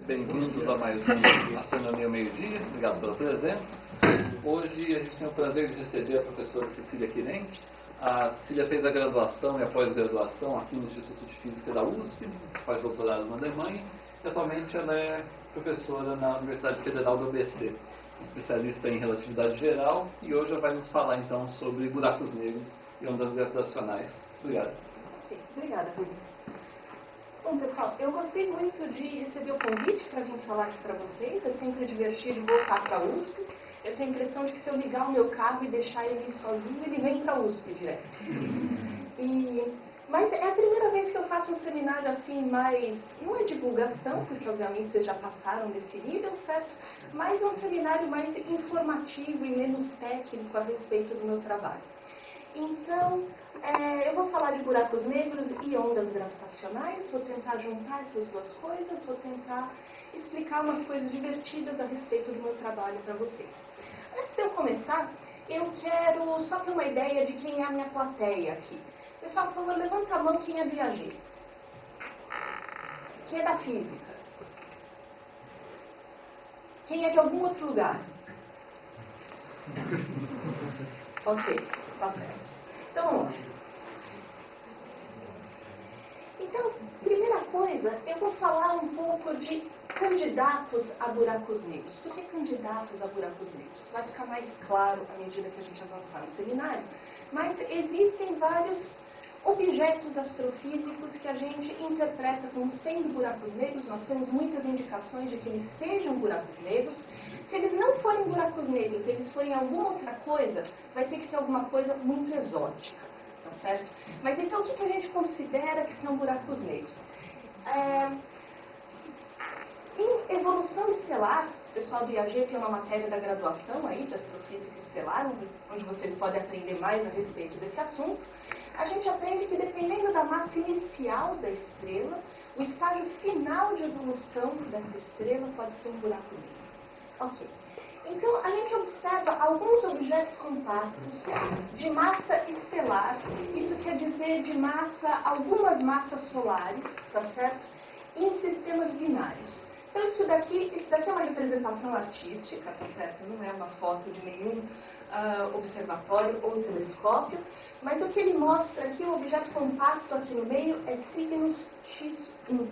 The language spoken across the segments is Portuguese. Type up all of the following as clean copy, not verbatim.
Bem-vindos a mais um Astronomia ao Meio-Dia. Obrigado pela presença. Hoje a gente tem o prazer de receber a professora Cecília Quirente. A Cecília fez a graduação e a pós-graduação aqui no Instituto de Física da USP, faz doutorado na Alemanha e atualmente ela é professora na Universidade Federal do ABC, especialista em relatividade geral, e hoje ela vai nos falar então sobre buracos negros e ondas gravitacionais. Obrigado. Ok, obrigada, Rubens. Bom, pessoal, eu gostei muito de receber o convite para vir falar aqui para vocês. É sempre divertido voltar para a USP. Eu tenho a impressão de que se eu ligar o meu carro e deixar ele ir sozinho, ele vem para a USP direto. Mas é a primeira vez que eu faço um seminário assim, mais, não é divulgação, porque obviamente vocês já passaram desse nível, certo? Mas é um seminário mais informativo e menos técnico a respeito do meu trabalho. Então, eu vou falar de buracos negros e ondas gravitacionais, vou tentar juntar essas duas coisas, vou tentar explicar umas coisas divertidas a respeito do meu trabalho para vocês. Antes de eu começar, eu quero só ter uma ideia de quem é a minha plateia aqui. Pessoal, por favor, levanta a mão quem é do IAG. Quem é da física? Quem é de algum outro lugar? Ok, tá certo. Então, vamos lá. Então, primeira coisa, eu vou falar um pouco de candidatos a buracos negros. Por que candidatos a buracos negros? Vai ficar mais claro à medida que a gente avançar no seminário. Mas existem vários objetos astrofísicos que a gente interpreta como sendo buracos negros. Nós temos muitas indicações de que eles sejam buracos negros. Se eles não forem buracos negros, eles forem alguma outra coisa, vai ter que ser alguma coisa muito exótica, tá certo? Mas então o que a gente considera que são buracos negros? Em evolução estelar, o pessoal do IAG tem uma matéria da graduação aí de astrofísica estelar, onde vocês podem aprender mais a respeito desse assunto. A gente aprende que dependendo da massa inicial da estrela, o estágio final de evolução dessa estrela pode ser um buraco negro. Ok. Então, a gente observa alguns objetos compactos de massa estelar, isso quer dizer de massa, algumas massas solares, tá certo? Em sistemas binários. Então, isso daqui é uma representação artística, tá certo? Não é uma foto de nenhum observatório ou telescópio, mas o que ele mostra aqui, o objeto compacto aqui no meio, é Cygnus X1,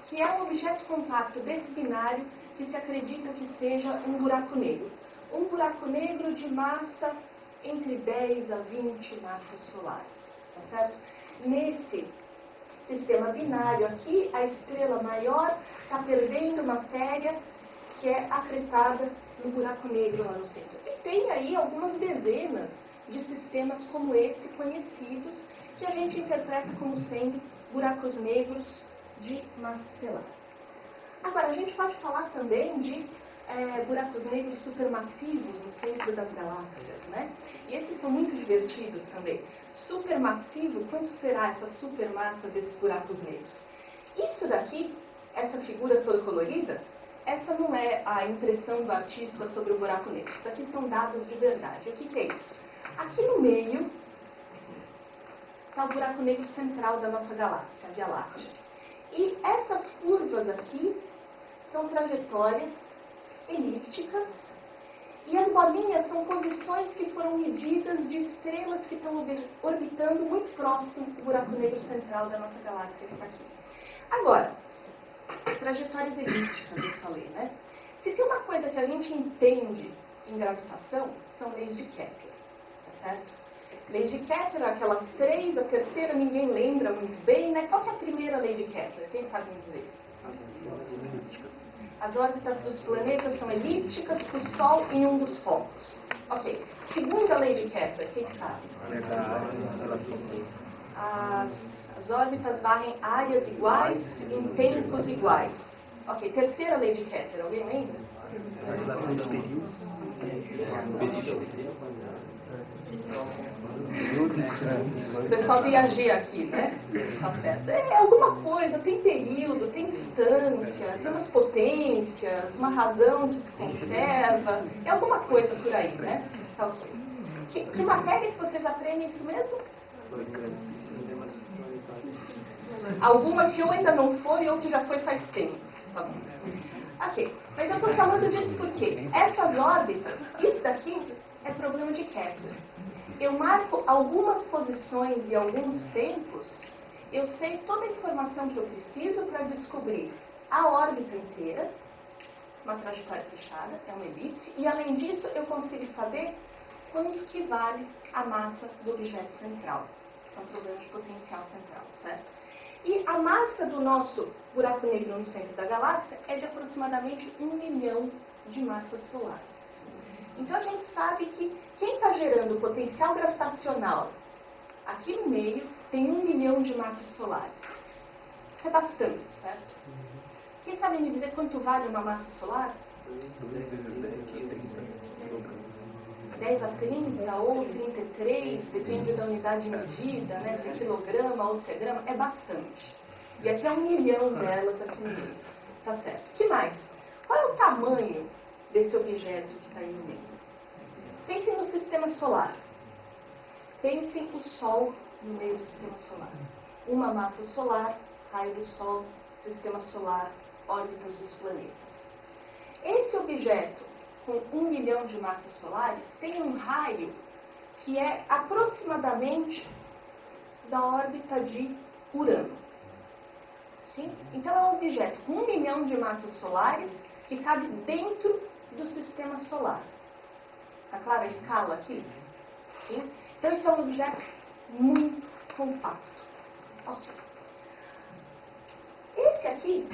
que é um objeto compacto desse binário que se acredita que seja um buraco negro. Um buraco negro de massa entre 10 a 20 massas solares, tá certo? Nesse sistema binário aqui, a estrela maior está perdendo matéria que é acretada no buraco negro lá no centro. E tem aí algumas dezenas de sistemas como esse conhecidos que a gente interpreta como sendo buracos negros de massa estelar. Agora, a gente pode falar também de buracos negros supermassivos no centro das galáxias, né? E esses são muito divertidos também. Supermassivo, quanto será essa supermassa desses buracos negros? Isso daqui, essa figura toda colorida, essa não é a impressão do artista sobre o buraco negro. Isso aqui são dados de verdade. O que é isso? Aqui no meio está o buraco negro central da nossa galáxia, a Via Láctea. E essas curvas aqui são trajetórias elípticas e as bolinhas são posições que foram medidas de estrelas que estão orbitando muito próximo do buraco negro central da nossa galáxia que está aqui. Agora, trajetórias elípticas, eu falei, né? Se tem uma coisa que a gente entende em gravitação, são leis de Kepler, tá certo? Leis de Kepler, aquelas três, a terceira ninguém lembra muito bem, né? Qual que é a primeira lei de Kepler? Quem sabe me dizer? As órbitas dos planetas são elípticas para o Sol em um dos focos. Ok. Segunda lei de Kepler, quem sabe? As órbitas varrem áreas iguais em tempos iguais. Ok. Terceira lei de Kepler, alguém lembra? A relação de períodos. O pessoal do IAG aqui, né? Tá certo. É alguma coisa, tem período, tem distância, tem umas potências, uma razão que se conserva, é alguma coisa por aí, né? Tá ok. Que matéria que vocês aprendem isso mesmo? Alguma que ou ainda não foi ou que já foi faz tempo. Tá bom. quê? Mas eu estou falando disso porque essas órbitas, isso daqui é problema de Kepler. Eu marco algumas posições e alguns tempos, eu sei toda a informação que eu preciso para descobrir a órbita inteira, uma trajetória fechada, é uma elipse, e além disso eu consigo saber quanto que vale a massa do objeto central. São problemas de potencial central, certo? E a massa do nosso buraco negro no centro da galáxia é de aproximadamente 1 milhão de massas solares. Então a gente sabe que quem está gerando o potencial gravitacional aqui no meio tem 1 milhão de massas solares. Isso é bastante, certo? Quem sabe me dizer quanto vale uma massa solar? 10 a 30 ou 33, depende da unidade de medida, né? Se é quilograma ou se é grama, é bastante. E aqui é 1 milhão delas aqui no meio. Tá certo. O que mais? Qual é o tamanho desse objeto que está aí no meio? Pensem no sistema solar. Pensem o Sol no meio do sistema solar. Uma massa solar, raio do Sol, sistema solar, órbitas dos planetas. Esse objeto, com 1 milhão de massas solares, tem um raio que é aproximadamente da órbita de Urano. Sim? Então é um objeto com 1 milhão de massas solares que cabe dentro do sistema solar. Está clara a escala aqui? Sim? Então isso é um objeto muito compacto. Ok. Esse aqui,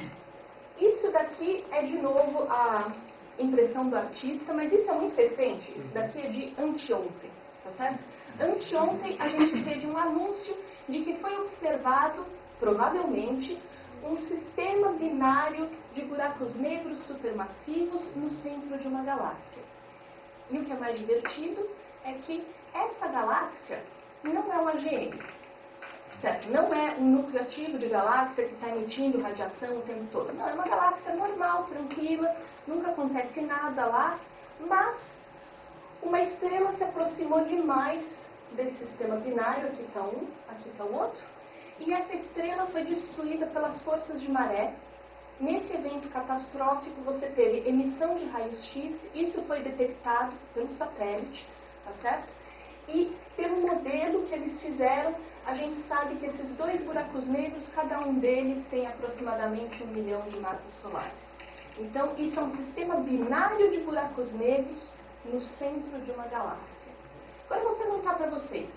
isso daqui é de novo a impressão do artista, mas isso é muito recente. Isso daqui é de anteontem, tá certo? Anteontem a gente teve um anúncio de que foi observado, provavelmente, um sistema binário de buracos negros supermassivos no centro de uma galáxia. E o que é mais divertido é que essa galáxia não é uma AGN, certo? Não é um núcleo ativo de galáxia que está emitindo radiação o tempo todo. Não, é uma galáxia normal, tranquila, nunca acontece nada lá, mas uma estrela se aproximou demais desse sistema binário, aqui está um, aqui está o outro, e essa estrela foi destruída pelas forças de maré. Nesse evento catastrófico, você teve emissão de raios-x, isso foi detectado pelo satélite, tá certo? E pelo modelo que eles fizeram, a gente sabe que esses dois buracos negros, cada um deles tem aproximadamente 1 milhão de massas solares. Então, isso é um sistema binário de buracos negros no centro de uma galáxia. Agora eu vou perguntar para vocês.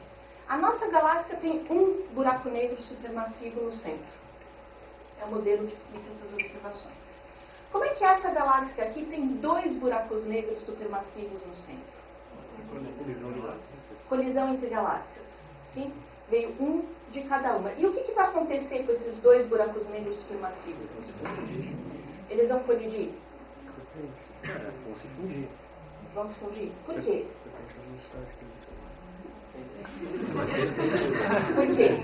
A nossa galáxia tem um buraco negro supermassivo no centro. É o modelo que explica essas observações. Como é que essa galáxia aqui tem 2 buracos negros supermassivos no centro? Colisão entre galáxias. Sim? Veio um de cada uma. E o que vai acontecer com esses 2 buracos negros supermassivos? Eles vão colidir? Vão se fundir. Vão se fundir? Por quê? Por quê?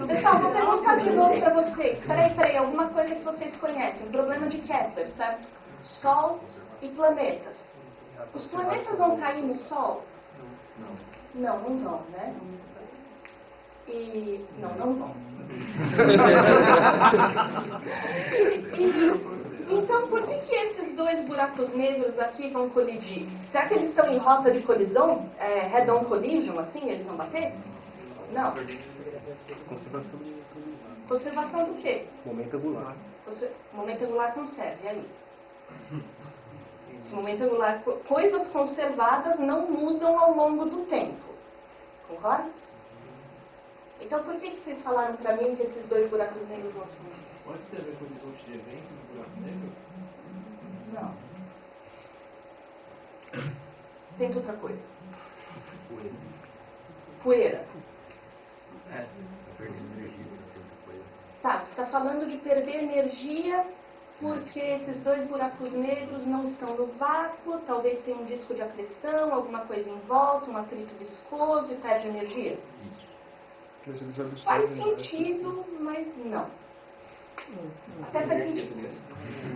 Pessoal, vou perguntar de novo para vocês. Peraí, alguma coisa que vocês conhecem. Problema de Kepler, certo? Sol e planetas. Os planetas vão cair no Sol? Não vão, né? E não vão. Então, por que esses 2 buracos negros aqui vão colidir? Será que eles estão em rota de colisão? Head-on collision, assim? Eles vão bater? Não. Conservação. Conservação do quê? Momento angular. Momento angular conserva, e aí? Esse momento angular, coisas conservadas não mudam ao longo do tempo. Concorda? Então, por que vocês falaram para mim que esses 2 buracos negros vão se fundir? Pode ter a ver com o horizonte de eventos do buraco negro? Não. Tenta outra coisa. Poeira. Tá, você está falando de perder energia porque esses 2 buracos negros não estão no vácuo, talvez tenha um disco de acreção, alguma coisa em volta, um atrito viscoso e perde energia? Faz sentido, mas não. Até faz sentido.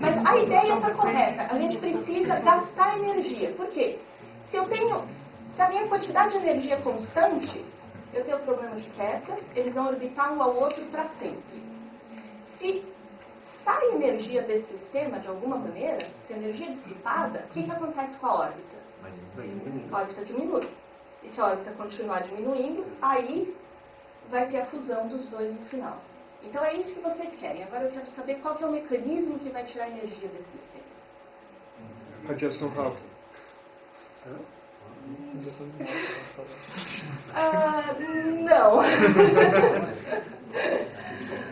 Mas a ideia está correta. A gente precisa gastar energia. Por quê? Se a minha quantidade de energia é constante, eu tenho o problema de Kepler, eles vão orbitar um ao outro para sempre. Se sai energia desse sistema de alguma maneira, se a energia é dissipada, o que acontece com a órbita? A órbita diminui. E se a órbita continuar diminuindo, aí vai ter a fusão dos dois no final. Então é isso que vocês querem. Agora eu quero saber qual que é o mecanismo que vai tirar a energia desse sistema. Radiação Hawking. Não.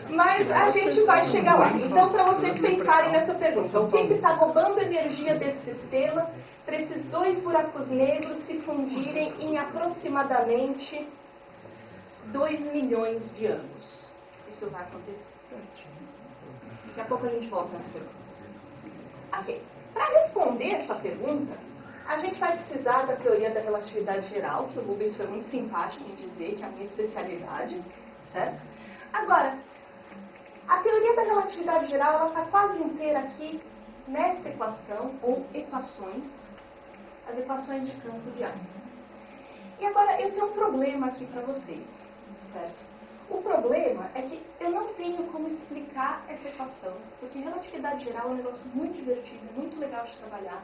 Mas a gente vai chegar lá. Então, para vocês pensarem nessa pergunta, o que está roubando energia desse sistema para esses dois buracos negros se fundirem em aproximadamente 2 milhões de anos? Isso vai acontecer. Daqui a pouco a gente volta nessa pergunta. Ok. Para responder essa pergunta, a gente vai precisar da teoria da relatividade geral, que o Rubens foi muito simpático em dizer que é a minha especialidade, certo? Agora, a teoria da relatividade geral, ela está quase inteira aqui nessa equação, ou equações, as equações de campo de Einstein. E agora, eu tenho um problema aqui para vocês, certo? O problema é que eu não tenho como explicar essa equação, porque relatividade geral é um negócio muito divertido, muito legal de trabalhar.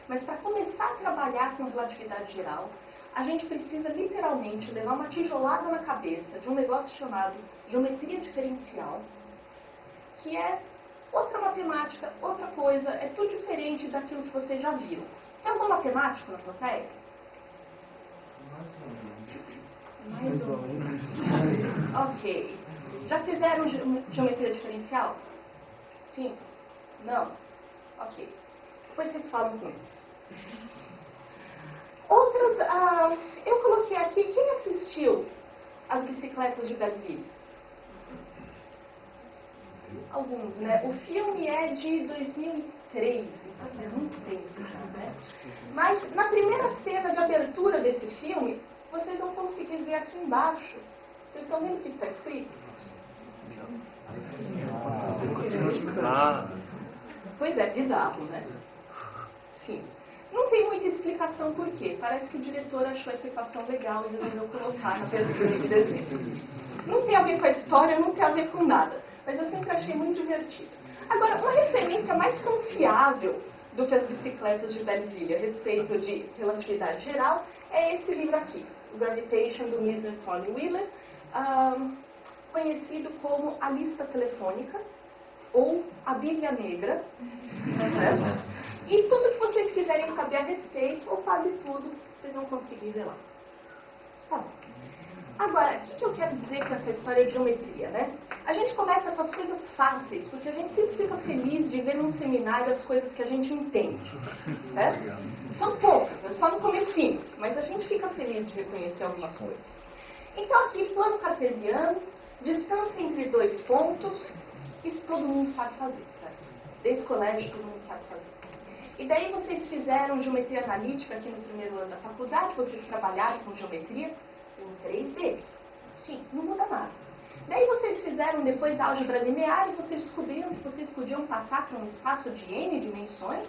Mas para começar a trabalhar com relatividade geral, a gente precisa literalmente levar uma tijolada na cabeça de um negócio chamado geometria diferencial, que é outra matemática, outra coisa, é tudo diferente daquilo que vocês já viram. Tem algum matemático na plateia? Mais ou menos. Ok. Já fizeram geometria diferencial? Sim? Não? Ok. Depois vocês falam com eles. Outras, eu coloquei aqui, quem assistiu as bicicletas de Belleville? Alguns, né? O filme é de 2003, então faz muito tempo já, né? Mas na primeira cena de abertura desse filme, vocês vão conseguir ver aqui embaixo. Vocês estão vendo o que está escrito? Pois é, bizarro, né? Sim. Não tem muita explicação por quê. Parece que o diretor achou essa equação legal e resolveu colocar na abertura de desenho. Não tem a ver com a história, não tem a ver com nada. Mas eu sempre achei muito divertido. Agora, uma referência mais confiável do que as bicicletas de Belleville a respeito de relatividade geral é esse livro aqui, o Gravitation, do Mr. Tony Wheeler, conhecido como A Lista Telefônica, ou A Bíblia Negra, certo? E tudo que vocês quiserem saber a respeito, ou quase tudo, vocês vão conseguir ver lá. Tá bom. Agora, o que eu quero dizer com essa história de geometria, né? A gente começa com as coisas fáceis, porque a gente sempre fica feliz de ver num seminário as coisas que a gente entende, certo? São poucas, é só no comecinho, mas a gente fica feliz de reconhecer algumas coisas. Então aqui, plano cartesiano, distância entre dois pontos, isso todo mundo sabe fazer, certo? Desde o colégio todo mundo sabe fazer. E daí vocês fizeram geometria analítica aqui no primeiro ano da faculdade, vocês trabalharam com geometria em 3D. Sim, não muda nada. Daí vocês fizeram depois álgebra linear e vocês descobriram que vocês podiam passar por um espaço de n dimensões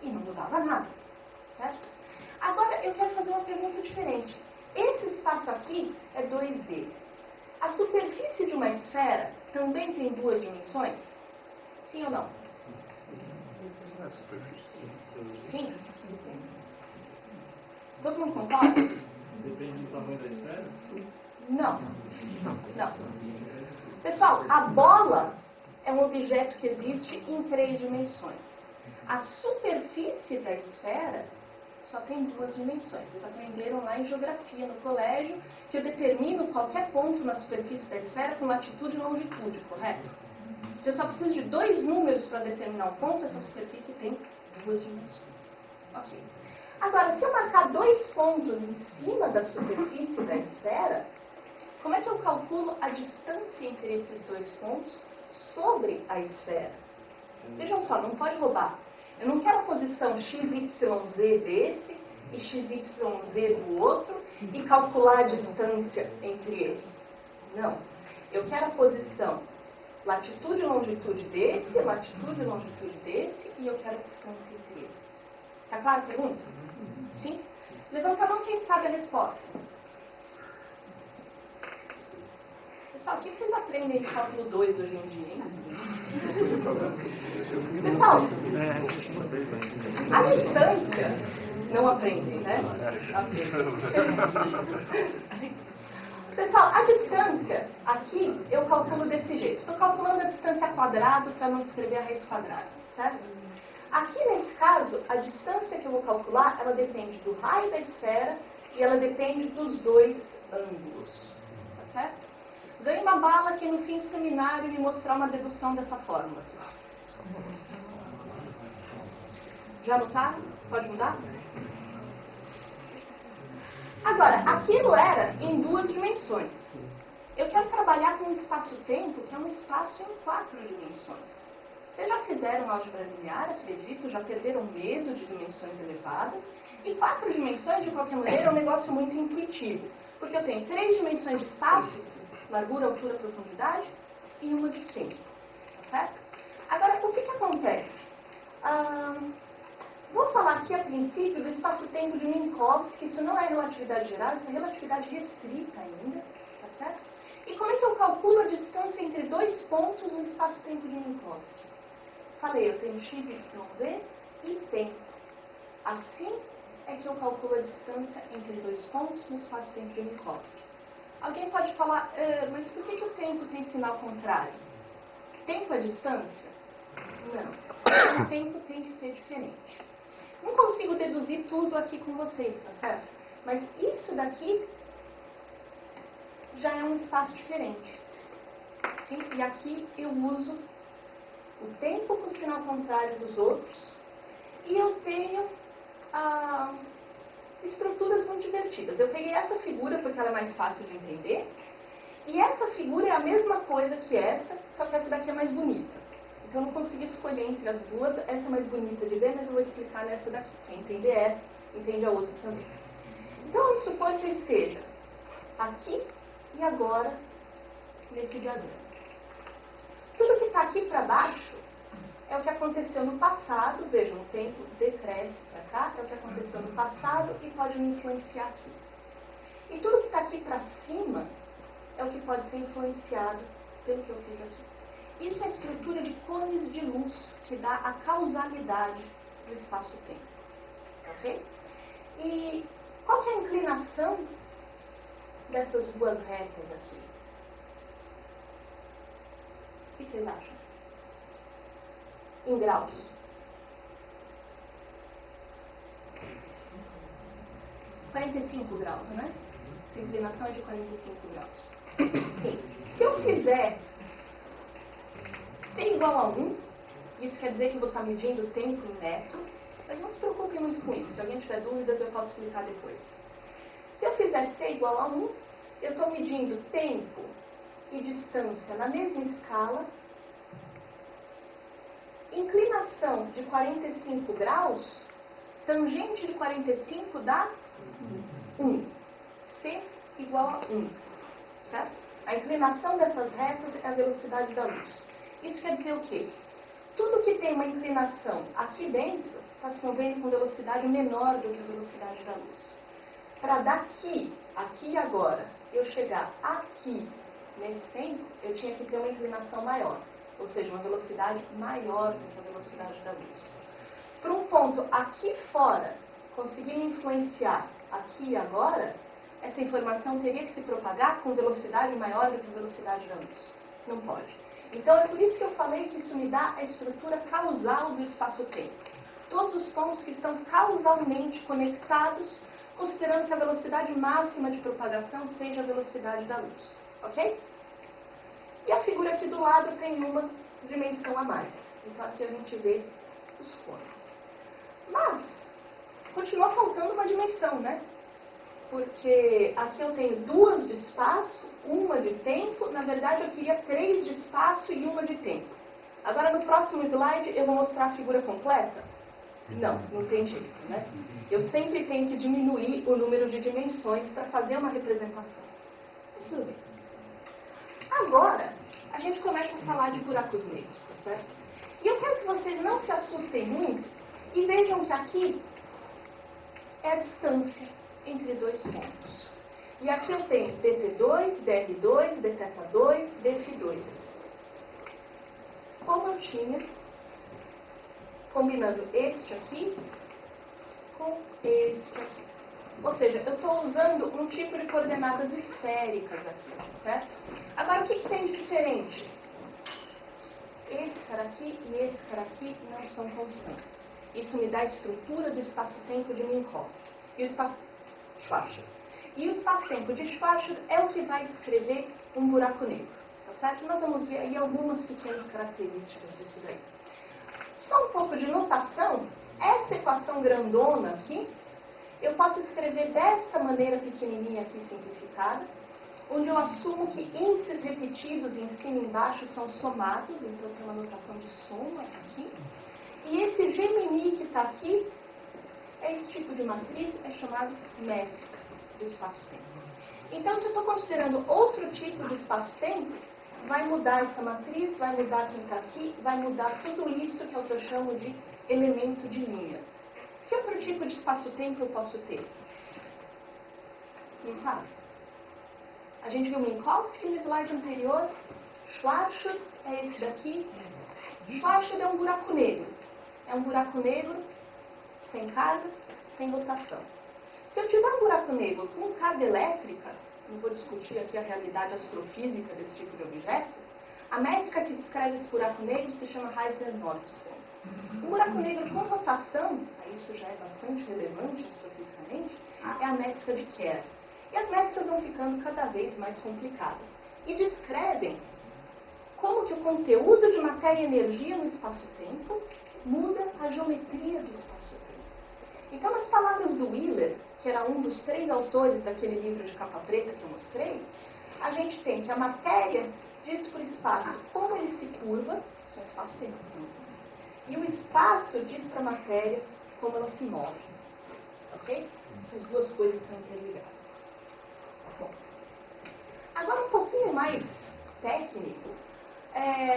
e não mudava nada, certo? Agora eu quero fazer uma pergunta diferente. Esse espaço aqui é 2D. A superfície de uma esfera também tem 2 dimensões? Sim ou não? Sim? Todo mundo concorda? Depende do tamanho da esfera? Sim. Não. Não. Pessoal, a bola é um objeto que existe em 3 dimensões. A superfície da esfera só tem 2 dimensões. Vocês aprenderam lá em geografia no colégio que eu determino qualquer ponto na superfície da esfera com latitude e longitude, correto? Se eu só preciso de 2 números para determinar um ponto, essa superfície tem 2 dimensões. Ok. Agora, se eu marcar 2 pontos em cima da superfície da esfera, como é que eu calculo a distância entre esses 2 pontos sobre a esfera? Vejam só, não pode roubar. Eu não quero a posição XYZ desse e XYZ do outro e calcular a distância entre eles. Não. Eu quero a posição latitude e longitude desse, latitude e longitude desse, e eu quero a distância entre eles. Tá claro a pergunta? Sim? Levanta a mão quem sabe a resposta. Pessoal, o que vocês aprendem de cálculo 2 hoje em dia, hein? Pessoal, a distância não aprendem, né? Pessoal, a distância, aqui eu calculo desse jeito. Estou calculando a distância quadrado para não escrever a raiz quadrada, certo? Aqui nesse caso, a distância que eu vou calcular, ela depende do raio da esfera e ela depende dos dois ângulos, tá certo? Ganhe uma bala que no fim do seminário me mostrar uma dedução dessa fórmula aqui. Já anotaram? Pode mudar? Agora, aquilo era em 2 dimensões. Eu quero trabalhar com um espaço-tempo que é um espaço em 4 dimensões. Vocês já fizeram álgebra linear, acredito, já perderam medo de dimensões elevadas. E 4 dimensões, de qualquer maneira, é um negócio muito intuitivo. Porque eu tenho 3 dimensões de espaço, largura, altura, profundidade, e uma de tempo. Tá certo? Agora, o que acontece? Vou falar aqui a princípio do espaço-tempo de Minkowski. Isso não é relatividade geral, isso é relatividade restrita ainda. Tá certo? E como é que eu calculo a distância entre 2 pontos no espaço-tempo de Minkowski? Falei, eu tenho x, y, z e tempo. Assim é que eu calculo a distância entre 2 pontos no espaço-tempo de Minkowski. Alguém pode falar, mas por que o tempo tem sinal contrário? Tempo é distância? Não. O tempo tem que ser diferente. Não consigo deduzir tudo aqui com vocês, tá certo? Mas isso daqui já é um espaço diferente. Sim? E aqui eu uso o tempo com o sinal contrário dos outros e eu tenho estruturas muito divertidas. Eu peguei essa figura porque ela é mais fácil de entender e essa figura é a mesma coisa que essa, só que essa daqui é mais bonita. Então eu não consegui escolher entre as duas, essa é mais bonita de ver, mas eu vou explicar nessa daqui. Quem entender essa, entende a outra também. Então vamos supor que eu esteja aqui e agora nesse diagrama. Tudo que está aqui para baixo é o que aconteceu no passado. Vejam, o tempo decresce para cá, é o que aconteceu no passado e pode me influenciar aqui. E tudo que está aqui para cima é o que pode ser influenciado pelo que eu fiz aqui. Isso é a estrutura de cones de luz que dá a causalidade do espaço-tempo. Ok? E qual que é a inclinação dessas duas retas aqui? O que vocês acham? Em graus. — 45 graus, né? Essa inclinação é de 45 graus. Sim. Se eu fizer C igual a 1, isso quer dizer que eu vou estar medindo o tempo em metro, mas não se preocupe muito com isso. Se alguém tiver dúvidas, eu posso explicar depois. Se eu fizer C igual a 1, eu estou medindo tempo e distância na mesma escala. Inclinação de 45 graus, tangente de 45 dá 1. C igual a 1. Certo? A inclinação dessas retas é a velocidade da luz. Isso quer dizer o quê? Tudo que tem uma inclinação aqui dentro está se movendo com velocidade menor do que a velocidade da luz. Para daqui, aqui e agora, eu chegar aqui nesse tempo, eu tinha que ter uma inclinação maior. Ou seja, uma velocidade maior do que a velocidade da luz. Para um ponto aqui fora conseguir me influenciar aqui e agora, essa informação teria que se propagar com velocidade maior do que a velocidade da luz. Não pode. Então é por isso que eu falei que isso me dá a estrutura causal do espaço-tempo. Todos os pontos que estão causalmente conectados, considerando que a velocidade máxima de propagação seja a velocidade da luz. Ok? E a figura aqui do lado tem uma dimensão a mais. Então aqui a gente vê os cones. Mas, continua faltando uma dimensão, né? Porque aqui eu tenho 2 de espaço, uma de tempo. Na verdade eu queria 3 de espaço e uma de tempo. Agora no próximo slide eu vou mostrar a figura completa. Não tem jeito, né? Eu sempre tenho que diminuir o número de dimensões para fazer uma representação. Mas tudo bem. Agora, a gente começa a falar de buracos negros, tá certo? E eu quero que vocês não se assustem muito e vejam que aqui é a distância entre 2 pontos. E aqui eu tenho dt2, dr2, dθ2, dφ2. Como eu tinha, combinando este aqui com este aqui. Ou seja, eu estou usando um tipo de coordenadas esféricas aqui, certo? Agora, o que tem de diferente? Esse cara aqui e esse cara aqui não são constantes. Isso me dá a estrutura do espaço-tempo de Minkowski. E o espaço Schwarzschild. E o espaço-tempo de Schwarzschild é o que vai descrever um buraco negro. Tá certo? Nós vamos ver aí algumas pequenas características disso daí. Só um pouco de notação. Essa equação grandona aqui, eu posso escrever dessa maneira pequenininha aqui, simplificada, onde eu assumo que índices repetidos em cima e embaixo são somados, então tem uma notação de soma aqui. E esse Gemini que está aqui, esse tipo de matriz é chamado métrica do espaço-tempo. Então, se eu estou considerando outro tipo de espaço-tempo, vai mudar essa matriz, vai mudar quem está aqui, vai mudar tudo isso que é o que eu chamo de elemento de linha. Que outro tipo de espaço-tempo eu posso ter? Quem sabe? A gente viu Minkowski no slide anterior. Schwarzschild é esse daqui. Schwarzschild é um buraco negro. É um buraco negro sem carga, sem rotação. Se eu tiver um buraco negro com carga elétrica, não vou discutir aqui a realidade astrofísica desse tipo de objeto, a métrica que descreve esse buraco negro se chama Heisenberg-Nordström. Um buraco negro com rotação, aí isso já é bastante relevante astrofisicamente, é a métrica de Kerr. E as métricas vão ficando cada vez mais complicadas. E descrevem como que o conteúdo de matéria e energia no espaço-tempo muda a geometria do espaço-tempo. Então, nas palavras do Wheeler, que era um dos 3 autores daquele livro de capa preta que eu mostrei, a gente tem que a matéria diz para o espaço como ele se curva, isso é o espaço-tempo, e o espaço diz para a matéria como ela se move. Ok? Essas duas coisas são interligadas. Bom, agora um pouquinho mais técnico.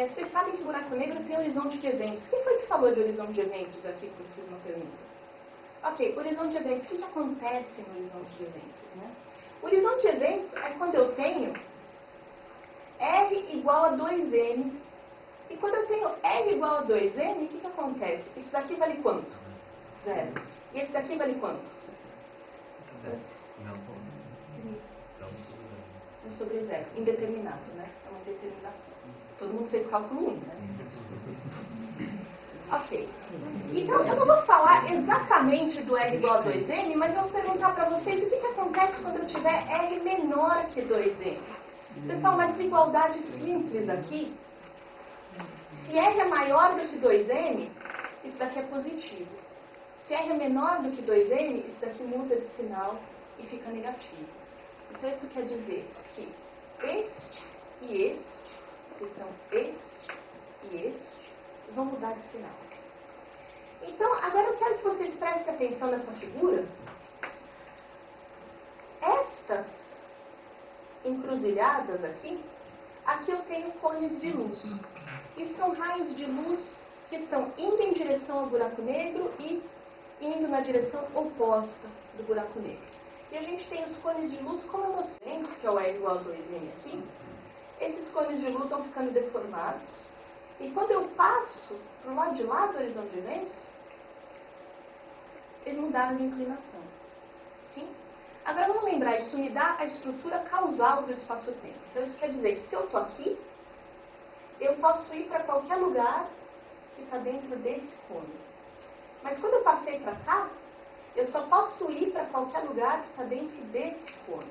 Vocês sabem que o buraco negro tem horizonte de eventos. Quem foi que falou de horizonte de eventos aqui quando fiz uma pergunta? Ok, horizonte de eventos. O que acontece no horizonte de eventos? Né? O horizonte de eventos é quando eu tenho R igual a 2M. E quando eu tenho R igual a 2M, o que acontece? Isso daqui vale quanto? 0. E esse daqui vale quanto? 0. Um sobre 0. Indeterminado, né? É uma indeterminação. Todo mundo fez cálculo 1, né? Ok. Então, eu não vou falar exatamente do R igual a 2M, mas eu vou perguntar para vocês o que acontece quando eu tiver R menor que 2M. Pessoal, uma desigualdade simples aqui. Se R é maior do que 2M, isso daqui é positivo. Se R é menor do que 2M, isso daqui muda de sinal e fica negativo. Então, isso quer dizer que este e este, então este e este, vão mudar de sinal. Então, agora eu quero que vocês prestem atenção nessa figura. Estas encruzilhadas aqui eu tenho cones de luz. E são raios de luz que estão indo em direção ao buraco negro e indo na direção oposta do buraco negro. E a gente tem os cones de luz, como eu mostrei, que é o R igual a 2M aqui. Esses cones de luz vão ficando deformados. E quando eu passo para o lado de lá do horizonte de eventos, eles mudaram de inclinação. Sim? Agora vamos lembrar, isso me dá a estrutura causal do espaço-tempo. Então isso quer dizer que se eu estou aqui, eu posso ir para qualquer lugar que está dentro desse cone. Mas quando eu passei para cá, eu só posso ir para qualquer lugar que está dentro desse cone.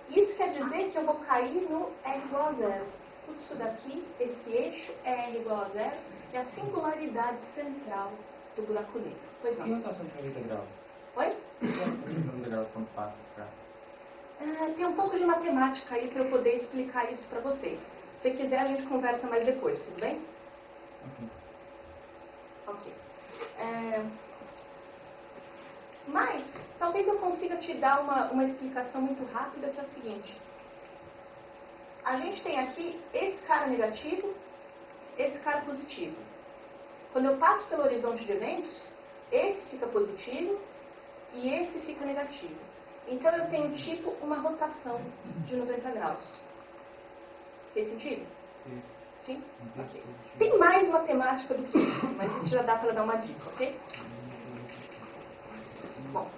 Isso quer dizer que eu vou cair no R igual a 0. Tudo isso daqui, esse eixo é R igual a 0, é a singularidade central do buraco negro. Pois não. E rotação de 90 graus? Oi? O que é rotação de 90 graus quando passa para cá? Tem um pouco de matemática aí para eu poder explicar isso para vocês. Se quiser, a gente conversa mais depois, tudo bem? Ok. Mas, talvez eu consiga te dar uma explicação muito rápida, que é a seguinte. A gente tem aqui esse cara negativo, esse cara positivo. Quando eu passo pelo horizonte de eventos, esse fica positivo e esse fica negativo. Então eu tenho tipo uma rotação de 90 graus. Fez sentido? Sim? Ok. Tem mais matemática do que isso, mas isso já dá para dar uma dica, ok? Bom.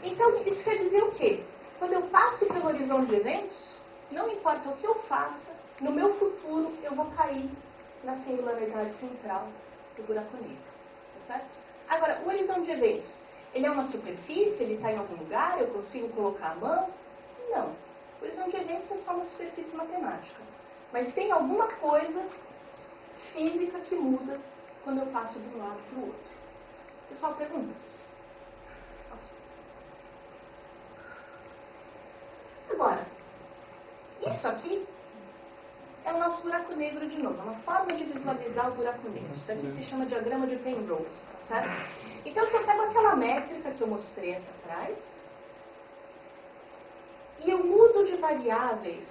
Então isso quer dizer o quê? Quando eu passo pelo horizonte de eventos, não importa o que eu faça, no meu futuro eu vou cair na singularidade central do buraco negro. Tá certo? Agora, o horizonte de eventos, ele é uma superfície? Ele está em algum lugar? Eu consigo colocar a mão? Não. O horizonte de eventos é só uma superfície matemática. Mas tem alguma coisa física que muda quando eu passo de um lado para o outro. Pessoal, perguntas? Agora, isso aqui é o nosso buraco negro de novo. É uma forma de visualizar o buraco negro. Isso daqui se chama diagrama de Penrose, tá certo? Então, se eu pego aquela métrica que eu mostrei aqui atrás, e eu mudo de variáveis,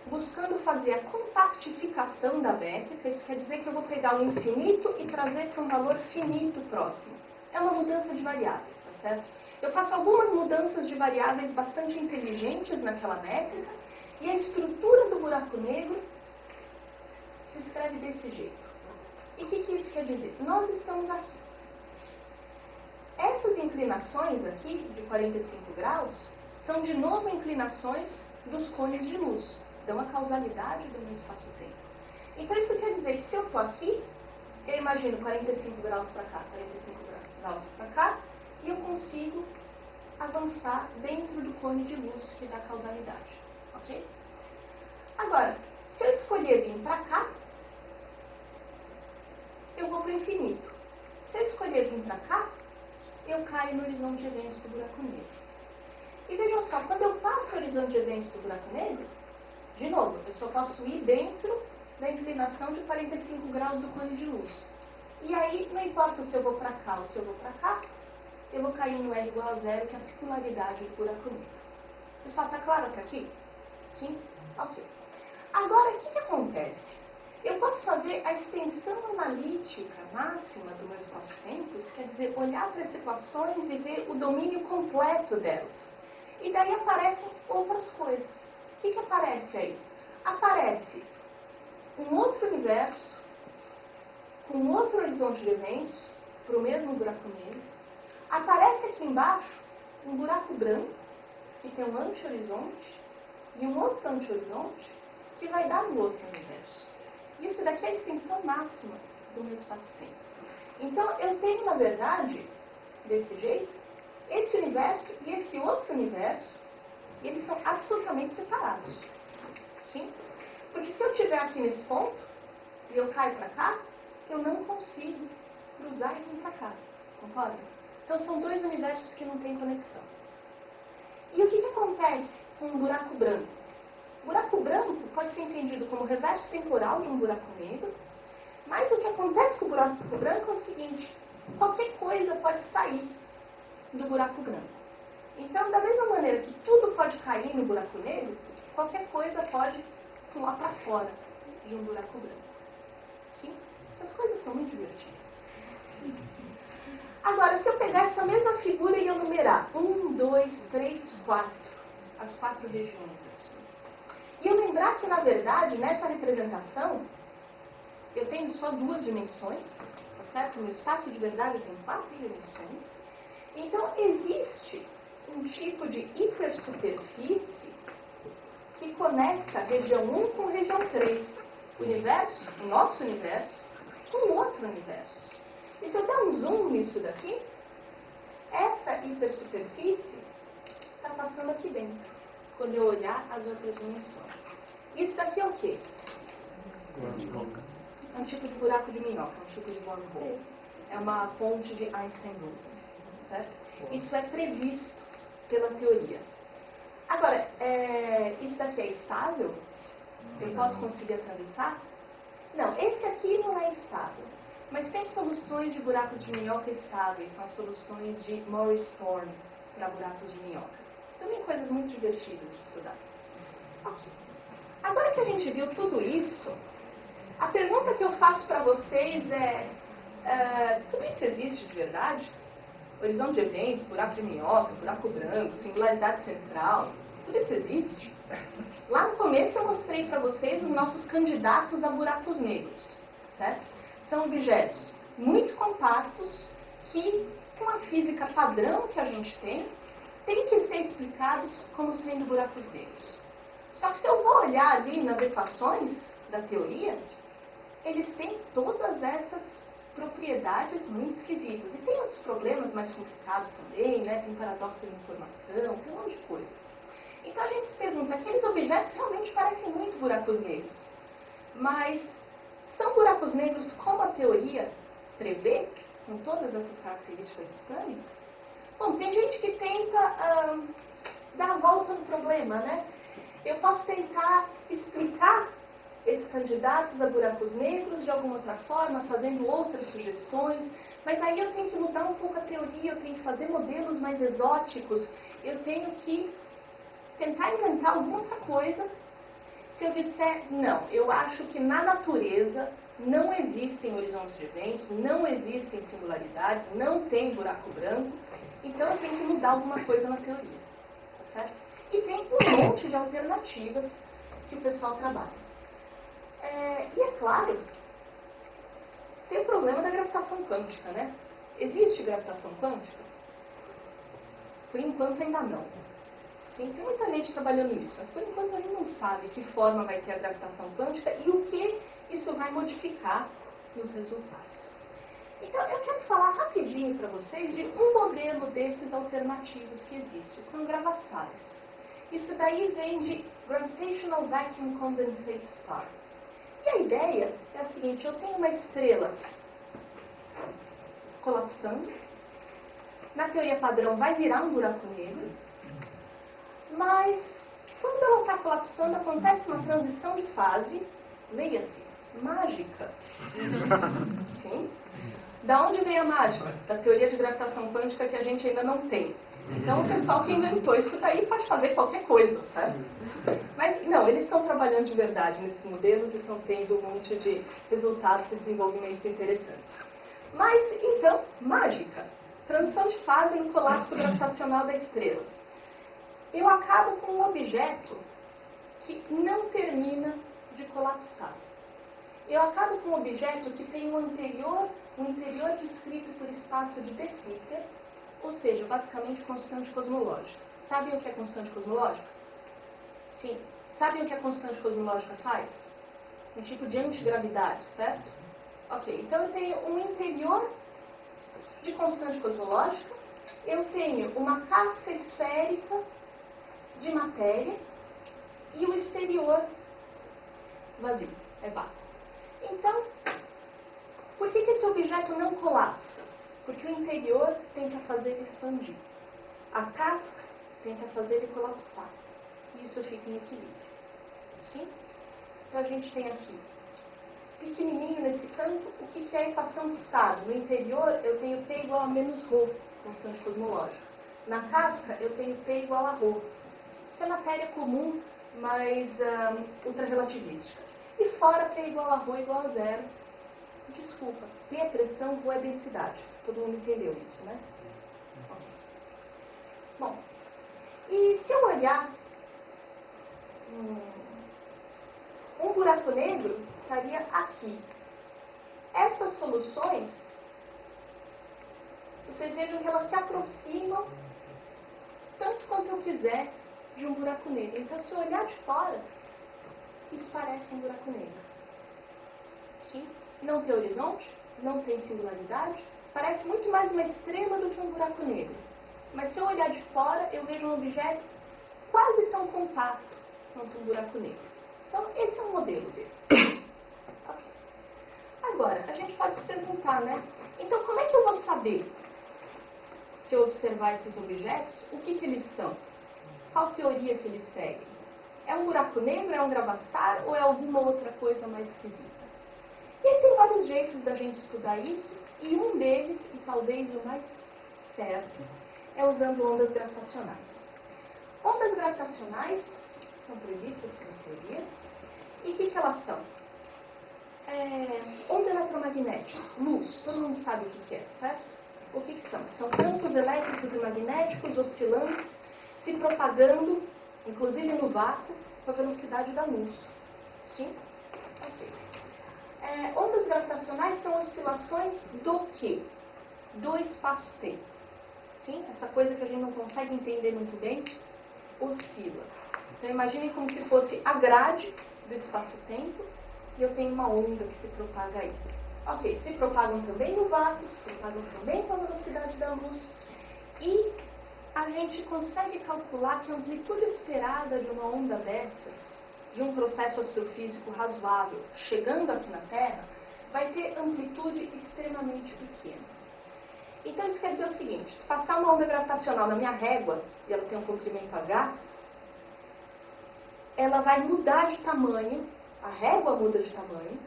buscando fazer a compactificação da métrica, isso quer dizer que eu vou pegar o infinito e trazer para um valor finito próximo. É uma mudança de variáveis, tá certo? Eu faço algumas mudanças de variáveis bastante inteligentes naquela métrica, e a estrutura do buraco negro se escreve desse jeito. E o que isso quer dizer? Nós estamos aqui. Essas inclinações aqui, de 45 graus, são de novo inclinações dos cones de luz. Dão a causalidade do meu espaço-tempo. Então isso quer dizer que se eu estou aqui, eu imagino 45 graus para cá, 45 graus para cá, e eu consigo avançar dentro do cone de luz que dá causalidade. Ok? Agora, se eu escolher vir para cá, eu vou para o infinito. Se eu escolher vir para cá, eu caio no horizonte de eventos do buraco negro. E vejam só, quando eu passo o horizonte de eventos do buraco negro, de novo, eu só posso ir dentro da inclinação de 45 graus do cone de luz. E aí, não importa se eu vou para cá ou se eu vou para cá, eu vou cair no R igual a zero, que é a circularidade do buraco negro. Pessoal, está claro até aqui? Sim? Ok. Agora, o que acontece? Eu posso fazer a extensão analítica máxima do meu espaço-tempo, isso quer dizer, olhar para as equações e ver o domínio completo delas. E daí aparecem outras coisas. O que aparece aí? Aparece um outro universo, com outro horizonte de eventos, para o mesmo buraco negro. Aparece aqui embaixo um buraco branco, que tem um anti-horizonte, e um outro anti-horizonte, que vai dar no outro universo. Isso daqui é a extensão máxima do meu espaço-tempo. Então, eu tenho, na verdade, desse jeito, esse universo e esse outro universo, eles são absolutamente separados. Sim? Porque se eu estiver aqui nesse ponto, e eu caio para cá, eu não consigo cruzar e vir para cá. Concorda? Então, são dois universos que não têm conexão. E o que acontece com um buraco branco? O buraco branco pode ser entendido como reverso temporal de um buraco negro, mas o que acontece com o buraco branco é o seguinte: qualquer coisa pode sair do buraco branco. Então, da mesma maneira que tudo pode cair no buraco negro, qualquer coisa pode pular para fora de um buraco branco. Sim? Essas coisas são muito divertidas. Agora, se eu pegar essa mesma figura e eu numerar 1, 2, 3, 4, as 4 regiões aqui, e eu lembrar que, na verdade, nessa representação, eu tenho só 2 dimensões, tá certo? No espaço de verdade eu tenho 4 dimensões. Então, existe um tipo de hipersuperfície que conecta a região 1 com a região 3. O universo, o nosso universo, com outro universo. E se eu der um zoom nisso daqui, essa hipersuperfície está passando aqui dentro, quando eu olhar as outras dimensões. Isso daqui é o quê? É um tipo de buraco de minhoca, um tipo de wormhole. É uma ponte de Einstein-Rosen, certo? Isso é previsto pela teoria. Agora, isso daqui é estável? Eu posso conseguir atravessar? Não, esse aqui não é estável. Mas tem soluções de buracos de minhoca estáveis, são as soluções de Morris-Thorne para buracos de minhoca. Também coisas muito divertidas de estudar. Ok. Agora que a gente viu tudo isso, a pergunta que eu faço para vocês é, tudo isso existe de verdade? horizonte de eventos, buraco de minhoca, buraco branco, singularidade central, tudo isso existe. Lá no começo eu mostrei para vocês os nossos candidatos a buracos negros, certo? São objetos muito compactos que, com a física padrão que a gente tem que ser explicados como sendo buracos negros. Só que se eu vou olhar ali nas equações da teoria, eles têm todas essas propriedades muito esquisitas. E tem outros problemas mais complicados também, né? Tem paradoxo de informação, tem um monte de coisas. Então a gente se pergunta, aqueles objetos realmente parecem muito buracos negros. Mas são buracos negros como a teoria prevê, com todas essas características estranhas? Bom, tem gente que tenta dar a volta no problema, né? Eu posso tentar explicar esses candidatos a buracos negros de alguma outra forma, fazendo outras sugestões, mas aí eu tenho que mudar um pouco a teoria, eu tenho que fazer modelos mais exóticos, eu tenho que tentar inventar alguma outra coisa. Se eu disser, não, eu acho que na natureza não existem horizontes de eventos, não existem singularidades, não tem buraco branco, então eu tenho que mudar alguma coisa na teoria, tá certo? E tem um monte de alternativas que o pessoal trabalha. E é claro, tem o problema da gravitação quântica, né? Existe gravitação quântica? Por enquanto ainda não. Sim, tem muita gente trabalhando nisso, mas por enquanto a gente não sabe que forma vai ter a gravitação quântica e o que isso vai modificar nos resultados. Então, eu quero falar rapidinho para vocês de um modelo desses alternativos que existe. São gravastares. Isso daí vem de Gravitational Vacuum Condensate Star. E a ideia é a seguinte, eu tenho uma estrela colapsando, na teoria padrão vai virar um buraco negro, mas quando ela está colapsando acontece uma transição de fase, leia-se, mágica. Sim? Da onde vem a mágica? Da teoria de gravitação quântica que a gente ainda não tem. Então o pessoal que inventou isso daí pode fazer qualquer coisa, certo? Mas não, eles estão trabalhando de verdade nesses modelos e estão tendo um monte de resultados e desenvolvimentos interessantes. Mas, então, mágica. Transição de fase no colapso gravitacional da estrela. Eu acabo com um objeto que não termina de colapsar. Eu acabo com um objeto que tem um interior descrito por espaço de de Sitter, ou seja, basicamente constante cosmológica. Sabem o que é constante cosmológica? Sim. Sabem o que a constante cosmológica faz? Um tipo de antigravidade, certo? Ok, então eu tenho um interior de constante cosmológica, eu tenho uma casca esférica de matéria e o exterior vazio, é vácuo. Então, por que esse objeto não colapsa? Porque o interior tenta fazer ele expandir. A casca tenta fazer ele colapsar. E isso fica em equilíbrio. Sim? Então a gente tem aqui, pequenininho nesse canto, o que é a equação de estado? No interior eu tenho P igual a menos ρ, constante cosmológica. Na casca eu tenho P igual a ρ. Isso é matéria comum, mas ultrarrelativista. E fora P igual a ρ igual a zero. Desculpa, P é pressão, ρ é densidade. Todo mundo entendeu isso, né? Okay. Bom, e se eu olhar um buraco negro estaria aqui. Essas soluções, vocês vejam que elas se aproximam tanto quanto eu quiser de um buraco negro. Então, se eu olhar de fora, isso parece um buraco negro. Sim? Não tem horizonte, não tem singularidade, parece muito mais uma estrela do que um buraco negro. Mas se eu olhar de fora, eu vejo um objeto quase tão compacto quanto um buraco negro. Então, esse é um modelo desse. Okay. Agora, a gente pode se perguntar, né? Então, como é que eu vou saber, se eu observar esses objetos, o que eles são? Qual teoria que eles seguem? É um buraco negro, é um gravastar ou é alguma outra coisa mais esquisita? E aí tem vários jeitos da gente estudar isso, e um deles, e talvez o mais certo, é usando ondas gravitacionais. Ondas gravitacionais são previstas pela teoria, e o que elas são? Onda eletromagnética, luz, todo mundo sabe o que é, certo? o que são? São campos elétricos e magnéticos oscilantes se propagando, inclusive no vácuo, com a velocidade da luz. Sim? Ok. Ondas gravitacionais são oscilações do quê? Do espaço-tempo. Sim? Essa coisa que a gente não consegue entender muito bem, oscila. Então imaginem como se fosse a grade do espaço-tempo e eu tenho uma onda que se propaga aí. Ok, se propagam também no vácuo, se propagam também com a velocidade da luz. E a gente consegue calcular que a amplitude esperada de uma onda dessas, de um processo astrofísico razoável, chegando aqui na Terra, vai ter amplitude extremamente pequena. Então isso quer dizer o seguinte, se passar uma onda gravitacional na minha régua, e ela tem um comprimento H, ela vai mudar de tamanho, a régua muda de tamanho,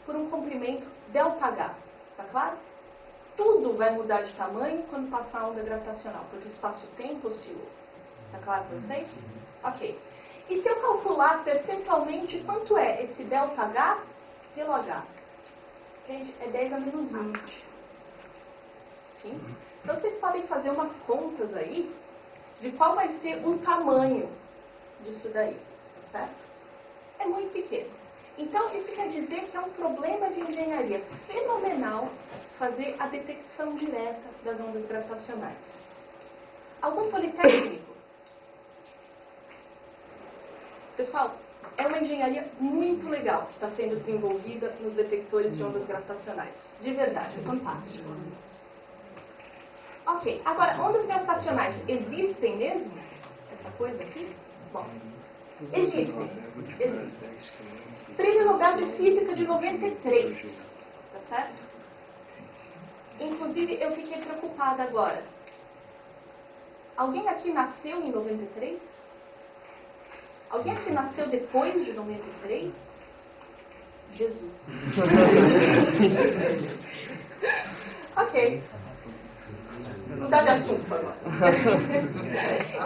por um comprimento ΔH. Tá claro? Tudo vai mudar de tamanho quando passar a onda gravitacional, porque o espaço-tempo oscilou. Tá claro para vocês? Ok. E se eu calcular percentualmente quanto é esse ΔH pelo H? Gente, é 10 a menos 20. Sim? Então vocês podem fazer umas contas aí de qual vai ser o tamanho disso daí. Tá certo? É muito pequeno. Então, isso quer dizer que é um problema de engenharia fenomenal fazer a detecção direta das ondas gravitacionais. Algum politécnico? Pessoal, é uma engenharia muito legal que está sendo desenvolvida nos detectores de ondas gravitacionais. De verdade, é fantástico. Ok, agora, ondas gravitacionais existem mesmo? Essa coisa aqui? Bom, existem. Prêmio Nobel de Física de 93, tá certo? Inclusive, eu fiquei preocupada agora. Alguém aqui nasceu em 93? Alguém aqui nasceu depois de 93? Jesus. Ok. Mudar de assunto agora.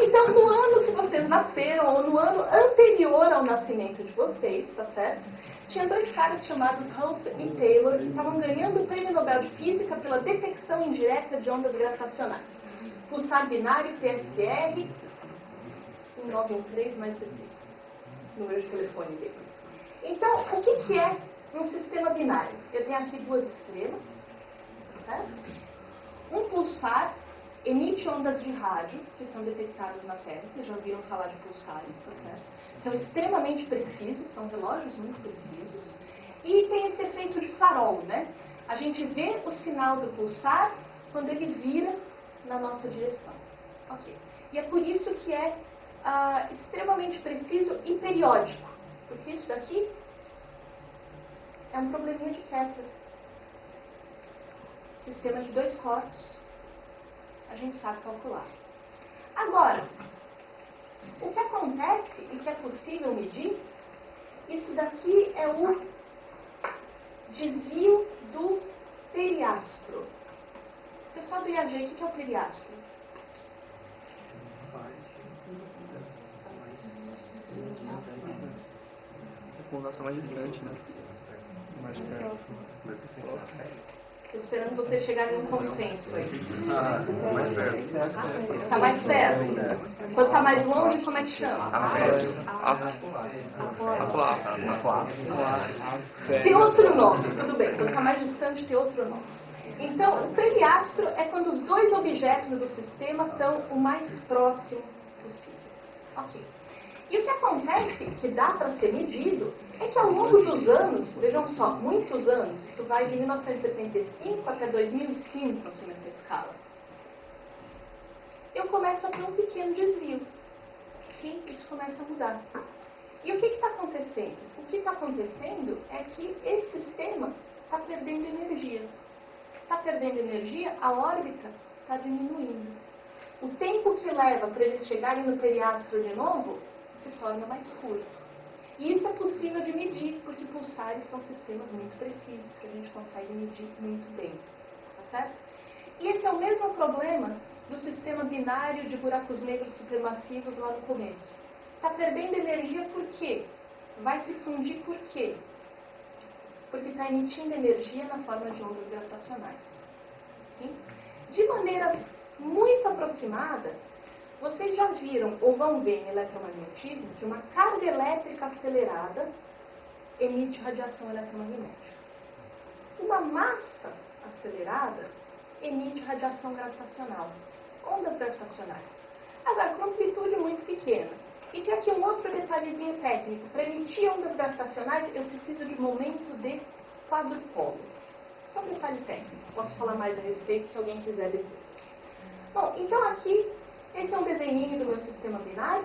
Então, no ano que vocês nasceram, ou no ano anterior ao nascimento de vocês, tá certo? Tinha dois caras chamados Hansen e Taylor que estavam ganhando o Prêmio Nobel de Física pela detecção indireta de ondas gravitacionais. Pulsar binário PSR 1913 mais 16. Número de telefone dele. Então, o que é um sistema binário? Eu tenho aqui duas estrelas, certo? Um pulsar emite ondas de rádio, que são detectadas na Terra. Vocês já ouviram falar de pulsares, tá certo? São extremamente precisos, são relógios muito precisos. E tem esse efeito de farol, né? A gente vê o sinal do pulsar quando ele vira na nossa direção. Ok. E é por isso que é extremamente preciso e periódico. Porque isso daqui é um probleminha de Kepler. Sistema de dois corpos. A gente sabe calcular. Agora, o que acontece e que é possível medir, isso daqui é o desvio do periastro. Pessoal do IAG, o que é o periastro? Fundação mais distante, né? Mais perto. Estou esperando vocês chegarem num consenso aí. Mais perto. Está mais perto? Quando está mais longe, como é que chama? Tem outro nome, tudo bem. Quando está mais distante, tem outro nome. Então, o periastro é quando os dois objetos do sistema estão o mais próximo possível. Ok. E o que acontece, que dá para ser medido, é que ao longo dos anos, vejam só, muitos anos, isso vai de 1975 até 2005 aqui nessa escala, eu começo a ter um pequeno desvio. Sim, isso começa a mudar. E o que está acontecendo? O que está acontecendo é que esse sistema está perdendo energia. Está perdendo energia, a órbita está diminuindo. O tempo que leva para eles chegarem no periastro de novo se torna mais curto. E isso é possível de medir, porque pulsares são sistemas muito precisos, que a gente consegue medir muito bem. Tá certo? E esse é o mesmo problema do sistema binário de buracos negros supermassivos lá no começo. Está perdendo energia por quê? Vai se fundir por quê? Porque está emitindo energia na forma de ondas gravitacionais. Sim? de maneira muito aproximada, vocês já viram ou vão ver em eletromagnetismo que uma carga elétrica acelerada emite radiação eletromagnética. Uma massa acelerada emite radiação gravitacional, ondas gravitacionais. Agora, com amplitude muito pequena. E tem aqui um outro detalhezinho técnico. Para emitir ondas gravitacionais, eu preciso de momento de quadrupolo. Só um detalhe técnico. Posso falar mais a respeito se alguém quiser depois. Bom, então aqui, esse é um desenho do meu sistema binário.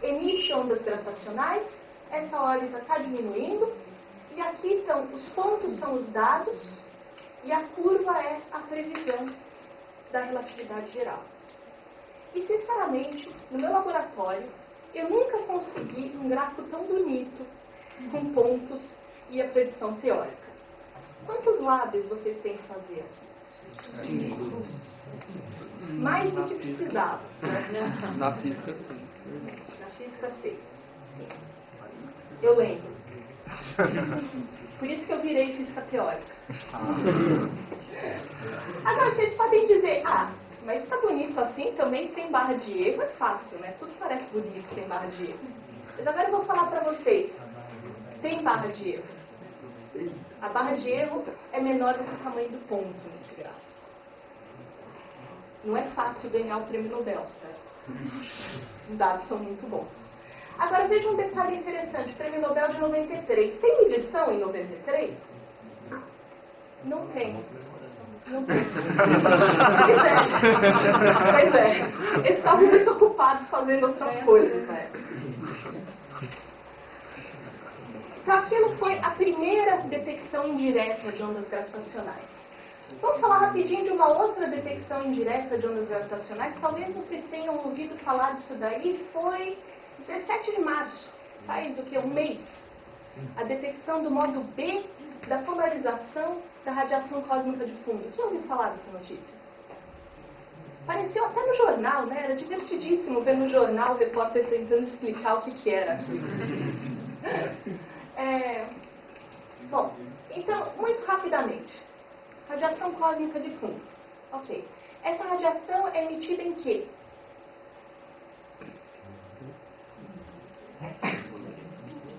Emite ondas gravitacionais. Essa órbita está diminuindo. E aqui estão, os pontos são os dados. E a curva é a previsão da relatividade geral. E, sinceramente, no meu laboratório, eu nunca consegui um gráfico tão bonito, com pontos e a predição teórica. Quantos lábios vocês têm que fazer aqui? 5. Mais do que precisava. Na física, sim. Na física 6. Sim. Eu lembro. Por isso que eu virei física teórica. Agora, vocês podem dizer, mas está bonito assim também, sem barra de erro, é fácil, né? Tudo parece bonito sem barra de erro. Mas agora eu vou falar para vocês, tem barra de erro. A barra de erro é menor do que o tamanho do ponto nesse gráfico. Não é fácil ganhar o prêmio Nobel, certo? Os dados são muito bons. Agora veja um detalhe interessante, prêmio Nobel de 93. Tem edição em 93? Não tem. Não tem. Pois é. Eles estavam muito ocupados fazendo outras coisas, né? Então aquilo foi a primeira detecção indireta de ondas gravitacionais. Vamos falar rapidinho de uma outra detecção indireta de ondas gravitacionais. Talvez vocês tenham ouvido falar disso daí. Foi 17 de março, faz o que? Um mês. A detecção do modo B da polarização da radiação cósmica de fundo. Quem ouviu falar dessa notícia? Apareceu até no jornal, né? Era divertidíssimo ver no jornal o repórter tentando explicar o que era aquilo. Bom, então, muito rapidamente. Radiação cósmica de fundo. Ok. Essa radiação é emitida em quê?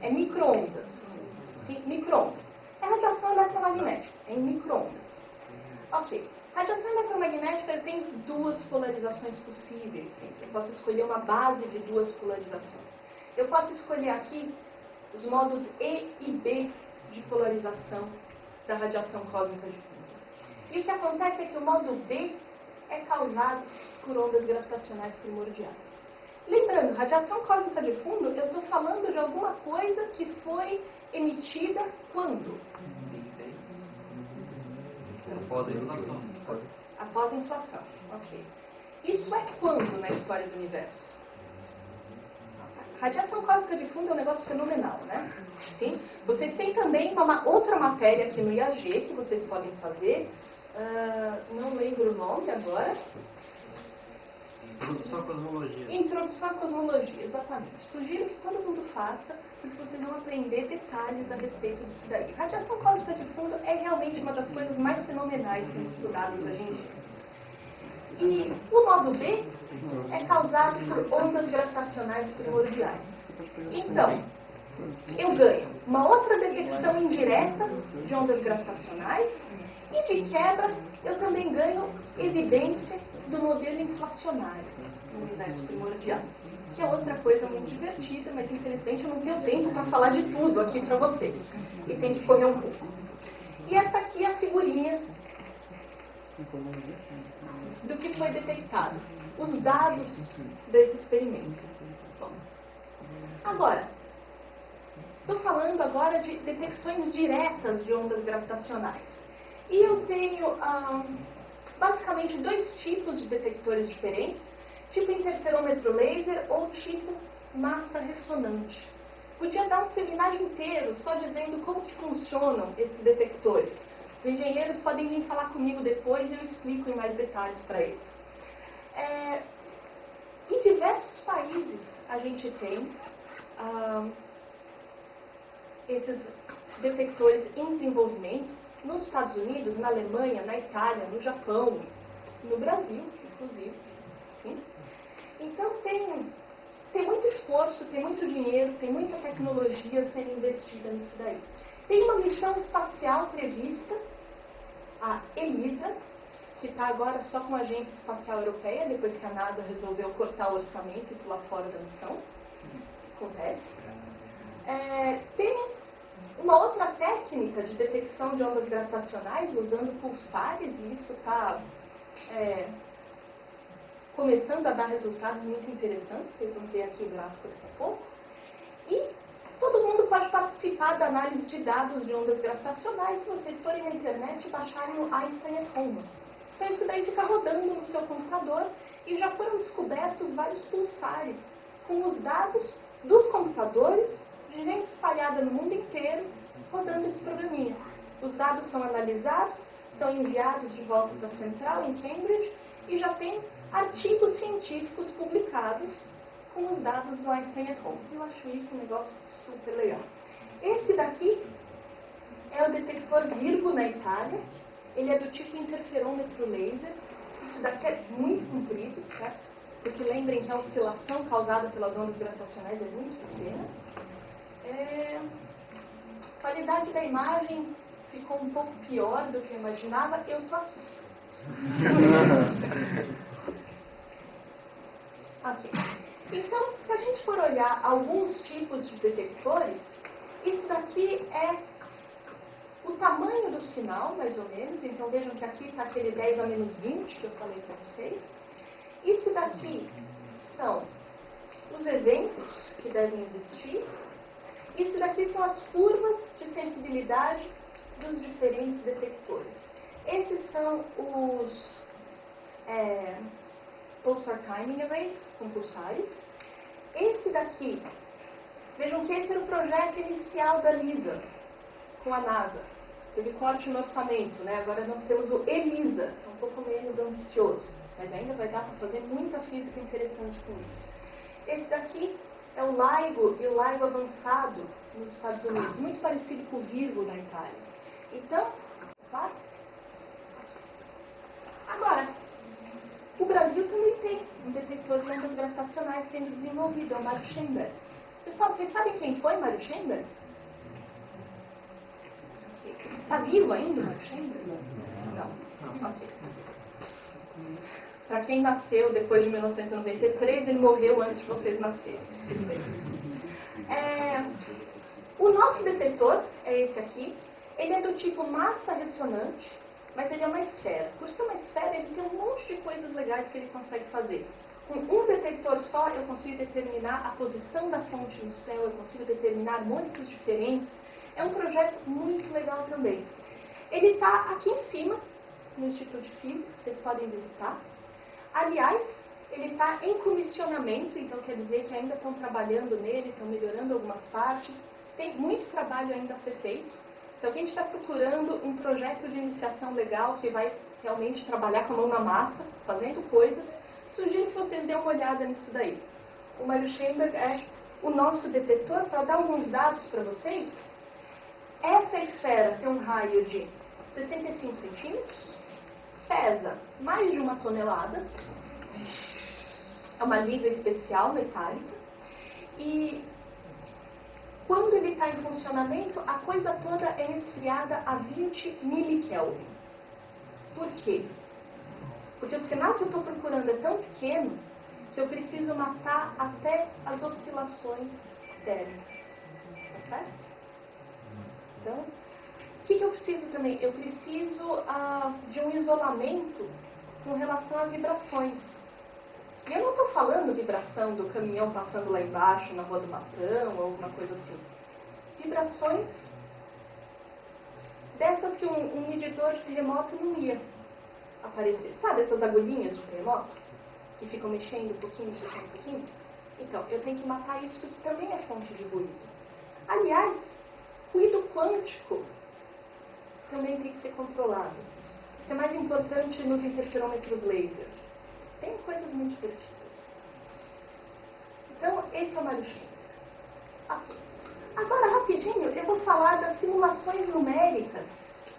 É micro-ondas. Sim, micro-ondas. É radiação eletromagnética, é em micro-ondas. Ok. Radiação eletromagnética tem duas polarizações possíveis sempre. Eu posso escolher uma base de duas polarizações. Eu posso escolher aqui os modos E e B de polarização da radiação cósmica de fundo. E o que acontece é que o modo B é causado por ondas gravitacionais primordiais. Lembrando, radiação cósmica de fundo, eu estou falando de alguma coisa que foi emitida quando? Após a inflação. Após a inflação. Ok. Isso é quando na história do universo? Radiação cósmica de fundo é um negócio fenomenal, né? Sim? Vocês têm também uma outra matéria aqui no IAG que vocês podem fazer. Não lembro o nome agora. Introdução à cosmologia. Introdução à cosmologia, exatamente. Sugiro que todo mundo faça, porque vocês vão aprender detalhes a respeito disso daí. Radiação cósmica de fundo é realmente uma das coisas mais fenomenais que são estudadas hoje em dia. E o modo B é causado por ondas gravitacionais primordiais. Então, eu ganho uma outra detecção indireta de ondas gravitacionais e, de quebra, eu também ganho evidência do modelo inflacionário no universo primordial, que é outra coisa muito divertida, mas infelizmente eu não tenho tempo para falar de tudo aqui para vocês. E tem que correr um pouco. E essa aqui é a figurinha do que foi detectado. Os dados desse experimento. Bom, agora, estou falando agora de detecções diretas de ondas gravitacionais. E eu tenho basicamente dois tipos de detectores diferentes, tipo interferômetro laser ou tipo massa ressonante. Podia dar um seminário inteiro só dizendo como que funcionam esses detectores. Os engenheiros podem vir falar comigo depois e eu explico em mais detalhes para eles. Em diversos países a gente tem esses detectores em desenvolvimento. Nos Estados Unidos, na Alemanha, na Itália, no Japão, no Brasil, inclusive. Sim? Então tem muito esforço, tem muito dinheiro, tem muita tecnologia sendo investida nisso daí. Tem uma missão espacial prevista, a ELISA, que está agora só com a Agência Espacial Europeia, depois que a NASA resolveu cortar o orçamento e pular fora da missão. Acontece. Tem uma outra técnica de detecção de ondas gravitacionais usando pulsares, e isso está começando a dar resultados muito interessantes. Vocês vão ver aqui o gráfico daqui a pouco. E todo mundo pode participar da análise de dados de ondas gravitacionais se vocês forem na internet e baixarem o Einstein at Home. Então isso daí fica rodando no seu computador, e já foram descobertos vários pulsares com os dados dos computadores de gente espalhada no mundo inteiro rodando esse programinha. Os dados são analisados, são enviados de volta para a central em Cambridge, e já tem artigos científicos publicados com os dados do Einstein at Home. Eu acho isso um negócio super legal. Esse daqui é o detector Virgo na Itália. Ele é do tipo interferômetro laser. Isso daqui é muito comprido, certo? Porque lembrem que a oscilação causada pelas ondas gravitacionais é muito pequena. A qualidade da imagem ficou um pouco pior do que eu imaginava. Eu tô aqui. Ok. Então, se a gente for olhar alguns tipos de detectores, isso daqui é o tamanho do sinal, mais ou menos. Então, vejam que aqui está aquele 10 a menos 20 que eu falei para vocês. Isso daqui são os eventos que devem existir. Isso daqui são as curvas de sensibilidade dos diferentes detectores. Esses são os Pulsar Timing Arrays, com pulsares. Esse daqui, vejam que esse era o projeto inicial da LISA, com a NASA. Teve corte no orçamento, né? Agora nós temos o ELISA, que é um pouco menos ambicioso, mas ainda vai dar para fazer muita física interessante com isso. Esse daqui é o LIGO e o LIGO avançado nos Estados Unidos, muito parecido com o Virgo na Itália. Então, claro? Agora, o Brasil também tem um detector de ondas gravitacionais sendo desenvolvido, é o Mário Schemberg. Pessoal, vocês sabem quem foi Mário Schemberg? Está vivo ainda o Mário Schemberg? Não? Ok. Para quem nasceu depois de 1993, ele morreu antes de vocês nascerem. O nosso detector é esse aqui. Ele é do tipo massa ressonante, mas ele é uma esfera. Por ser uma esfera, ele tem um monte de coisas legais que ele consegue fazer. Com um detector só, eu consigo determinar a posição da fonte no céu, eu consigo determinar harmônicos diferentes. É um projeto muito legal também. Ele está aqui em cima, no Instituto de Física, vocês podem visitar. Aliás, ele está em comissionamento, então quer dizer que ainda estão trabalhando nele, estão melhorando algumas partes. Tem muito trabalho ainda a ser feito. Se alguém estiver procurando um projeto de iniciação legal que vai realmente trabalhar com a mão na massa, fazendo coisas, sugiro que vocês dêem uma olhada nisso daí. O Mário Schemberg é o nosso detector. Para dar alguns dados para vocês, essa esfera tem um raio de 65 centímetros, pesa mais de 1 tonelada, é uma liga especial metálica, e quando ele está em funcionamento, a coisa toda é esfriada a 20 milikelvin. Por quê? Porque o sinal que eu estou procurando é tão pequeno que eu preciso matar até as oscilações térmicas. Tá certo? Então, o que eu preciso também? Eu preciso de um isolamento com relação a vibrações. E eu não estou falando vibração do caminhão passando lá embaixo, na Rua do Matão, ou alguma coisa assim. Vibrações dessas que um medidor de terremoto não ia aparecer. Sabe essas agulhinhas de terremoto? Que ficam mexendo um pouquinho. Então, eu tenho que matar isso porque também é fonte de ruído. Aliás, ruído quântico também tem que ser controlado. Isso é mais importante nos interferômetros laser. Tem coisas muito divertidas. Então, esse é o Mário Schemberg. Ok. Agora, rapidinho, eu vou falar das simulações numéricas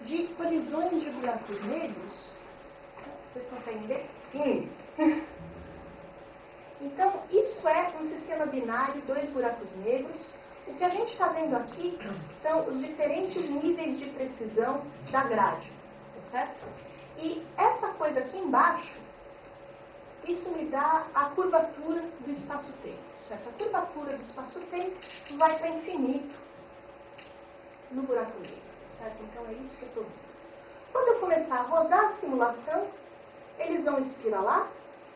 de colisões de buracos negros. Vocês conseguem ver? Sim. Então, isso é um sistema binário, 2 buracos negros. O que a gente está vendo aqui são os diferentes níveis de precisão da grade, tá certo? E essa coisa aqui embaixo, isso me dá a curvatura do espaço-tempo, certo? A curvatura do espaço-tempo vai para infinito no buraco negro, certo? Então, é isso que eu estou vendo. Quando eu começar a rodar a simulação, eles vão espiralar,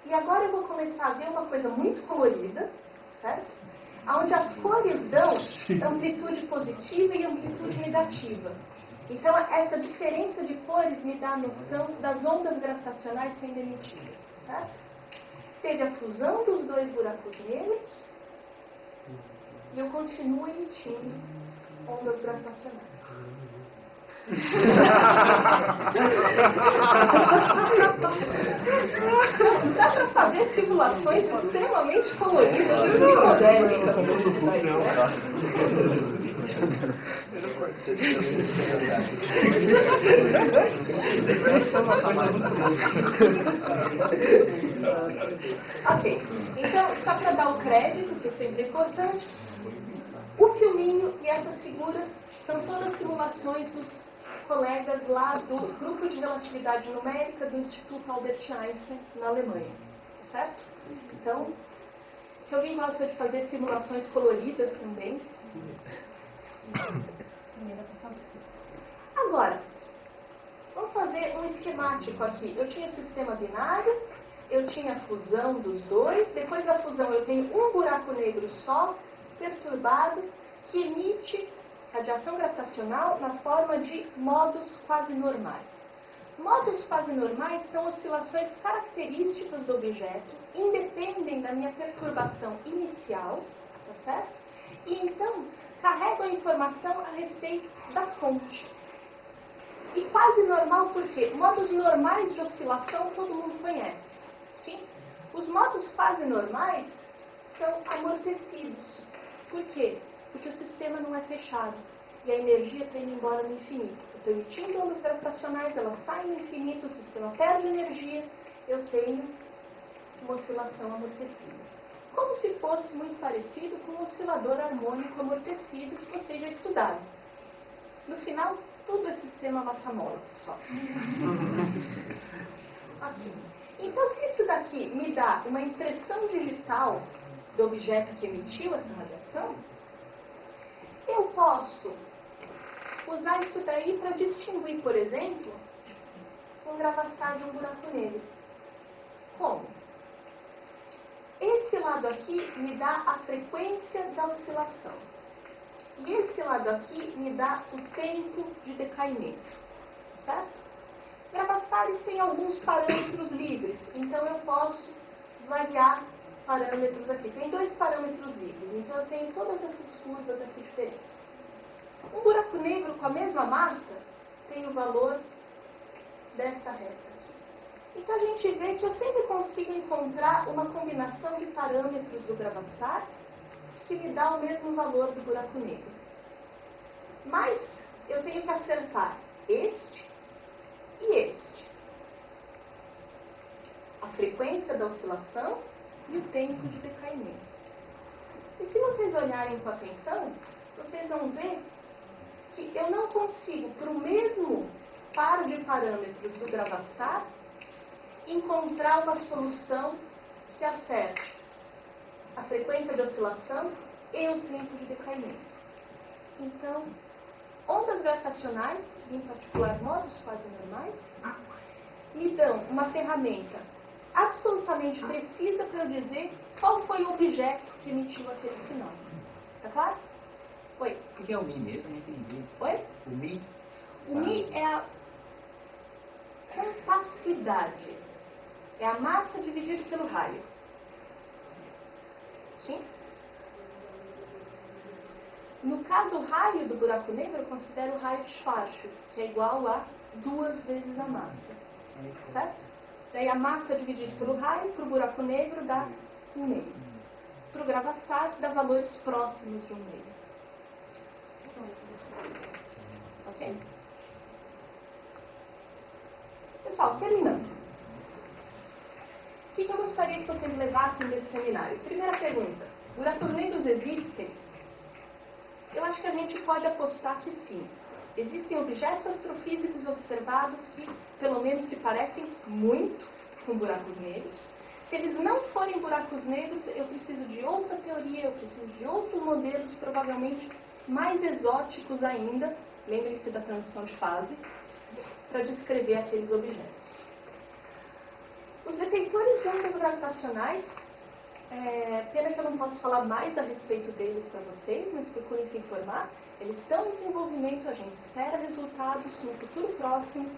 e agora eu vou começar a ver uma coisa muito colorida, certo? Onde as cores dão amplitude positiva e amplitude negativa. Então, essa diferença de cores me dá a noção das ondas gravitacionais sendo emitidas, certo? Teve a fusão dos 2 buracos negros, e eu continuo emitindo ondas gravitacionais. Dá para fazer simulações extremamente coloridas e modésticas. Ok, então, só para dar o crédito, que é sempre importante, o filminho e essas figuras são todas simulações dos colegas lá do Grupo de Relatividade Numérica do Instituto Albert Einstein, na Alemanha. Certo? Então, se alguém gosta de fazer simulações coloridas também, agora, vamos fazer um esquemático aqui. Eu tinha sistema binário, eu tinha a fusão dos 2, depois da fusão eu tenho um buraco negro só, perturbado, que emite radiação gravitacional na forma de modos quase normais. Modos quase normais são oscilações características do objeto, independem da minha perturbação inicial, tá certo? E então carregam informação a respeito da fonte. E quase normal por quê? Modos normais de oscilação todo mundo conhece. Sim? Os modos quase normais são amortecidos. Por quê? Porque o sistema não é fechado e a energia está indo embora no infinito. Eu estou emitindo ondas gravitacionais, elas saem no infinito, o sistema perde energia, eu tenho uma oscilação amortecida. Como se fosse muito parecido com um oscilador harmônico amortecido que vocês já estudaram. No final, tudo é sistema massa-mola, pessoal. Aqui. Então, se isso daqui me dá uma impressão digital do objeto que emitiu essa radiação, eu posso usar isso daí para distinguir, por exemplo, um gravassar de um buraco negro. Como? Esse lado aqui me dá a frequência da oscilação. E esse lado aqui me dá o tempo de decaimento. Certo? Gravassares têm alguns parâmetros livres, então eu posso variar parâmetros aqui. Tem 2 parâmetros livres, então eu tenho todas essas curvas aqui diferentes. Um buraco negro com a mesma massa tem o valor dessa reta aqui. Então a gente vê que eu sempre consigo encontrar uma combinação de parâmetros do gravassar que me dá o mesmo valor do buraco negro. Mas eu tenho que acertar este e este. A frequência da oscilação e o tempo de decaimento. E se vocês olharem com atenção, vocês vão ver que eu não consigo, para o mesmo par de parâmetros do gravassar, encontrar uma solução que acerte a frequência de oscilação e o tempo de decaimento. Então, ondas gravitacionais, em particular modos quase normais, me dão uma ferramenta absolutamente precisa para eu dizer qual foi o objeto que emitiu aquele sinal. Tá claro? Oi? O que é o Mi mesmo? Não entendi. Oi? O Mi? O Mi é a capacidade. É a massa dividida pelo raio. Sim? No caso, o raio do buraco negro, eu considero o raio de Schwarzschild, que é igual a 2 vezes a massa. Certo? Daí a massa dividida pelo raio, para o buraco negro, dá 1,5. Para o gravassar, dá valores próximos de 1,5. Ok? Pessoal, terminando. que eu gostaria que vocês levassem desse seminário? Primeira pergunta, buracos negros existem? Eu acho que a gente pode apostar que sim. Existem objetos astrofísicos observados que, pelo menos, se parecem muito com buracos negros. Se eles não forem buracos negros, eu preciso de outra teoria, eu preciso de outros modelos, provavelmente mais exóticos ainda, lembrem-se da transição de fase, para descrever aqueles objetos. Os detectores de ondas gravitacionais, pena que eu não posso falar mais a respeito deles para vocês, mas procurem se informar. Eles estão em desenvolvimento, a gente espera resultados no futuro próximo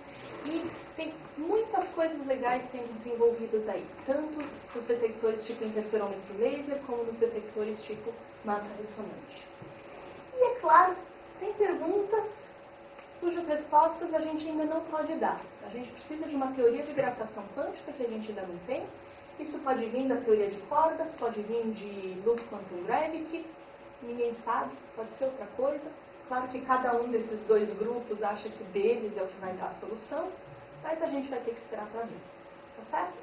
e tem muitas coisas legais sendo desenvolvidas aí, tanto nos detectores tipo interferômetro laser, como nos detectores tipo massa ressonante. E é claro, tem perguntas cujas respostas a gente ainda não pode dar. A gente precisa de uma teoria de gravitação quântica que a gente ainda não tem. Isso pode vir da teoria de cordas, pode vir de loop quantum gravity, ninguém sabe, pode ser outra coisa. Claro que cada um desses dois grupos acha que deles é o que vai dar a solução, mas a gente vai ter que esperar para ver. Tá certo?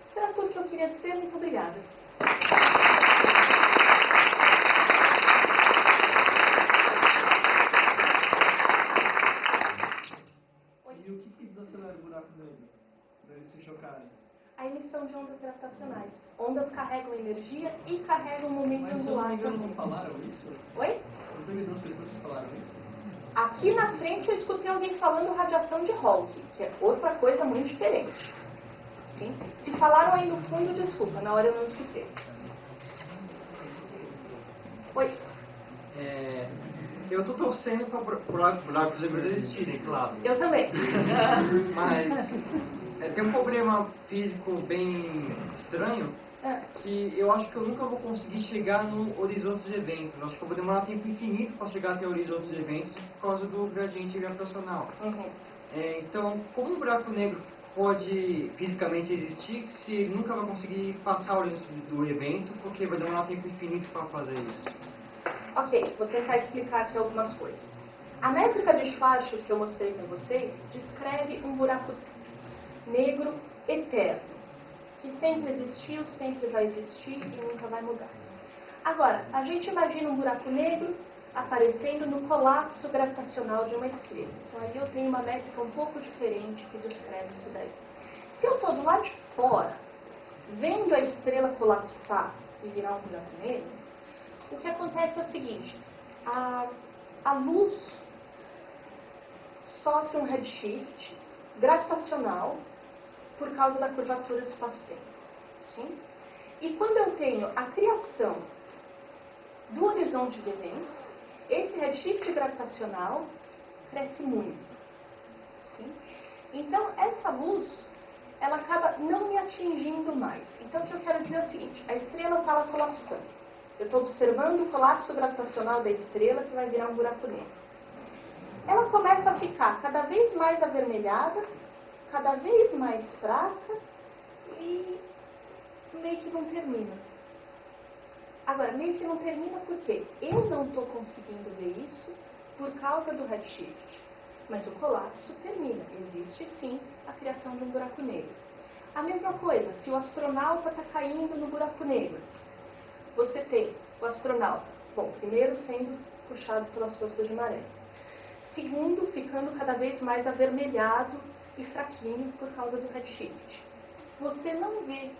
Isso era tudo que eu queria dizer. Muito obrigada. E o que desacelera o buraco negro? Para eles se chocarem? A emissão de ondas gravitacionais. Ondas carregam energia e carregam momento Mas se eu não angular me engano, também. não falaram isso? Oi? Eu teve duas pessoas que falaram isso? Aqui na frente eu escutei alguém falando radiação de Hawking, que é outra coisa muito diferente. Sim? Se falaram aí no fundo, desculpa, na hora eu não escutei. Oi? Eu estou torcendo para buracos negros existirem, claro. Eu também. Mas tem um problema físico bem estranho, que eu acho que eu nunca vou conseguir chegar no horizonte dos eventos. Eu acho que eu vou demorar tempo infinito para chegar até o horizonte dos eventos por causa do gradiente gravitacional. Uhum. Então, como um buraco negro pode fisicamente existir se ele nunca vai conseguir passar o horizonte do evento, porque vai demorar tempo infinito para fazer isso? Ok, vou tentar explicar aqui algumas coisas. A métrica de Schwarzschild que eu mostrei para vocês descreve um buraco negro eterno, que sempre existiu, sempre vai existir e nunca vai mudar. Agora, a gente imagina um buraco negro aparecendo no colapso gravitacional de uma estrela. Então aí eu tenho uma métrica um pouco diferente que descreve isso daí. Se eu estou do lado de fora, vendo a estrela colapsar e virar um buraco negro, o que acontece é o seguinte, a luz sofre um redshift gravitacional por causa da curvatura do espaço-tempo. Sim? E quando eu tenho a criação do horizonte de eventos, esse redshift gravitacional cresce muito. Sim? Então, essa luz, ela acaba não me atingindo mais. Então, o que eu quero dizer é o seguinte, a estrela está lá colapsando. Eu estou observando o colapso gravitacional da estrela que vai virar um buraco negro. Ela começa a ficar cada vez mais avermelhada, cada vez mais fraca e meio que não termina. Agora, meio que não termina por quê? Eu não estou conseguindo ver isso por causa do redshift. Mas o colapso termina. Existe sim a criação de um buraco negro. A mesma coisa, se o astronauta está caindo no buraco negro, você tem o astronauta, bom, primeiro sendo puxado pelas forças de maré. Segundo, ficando cada vez mais avermelhado e fraquinho por causa do redshift. Você não vê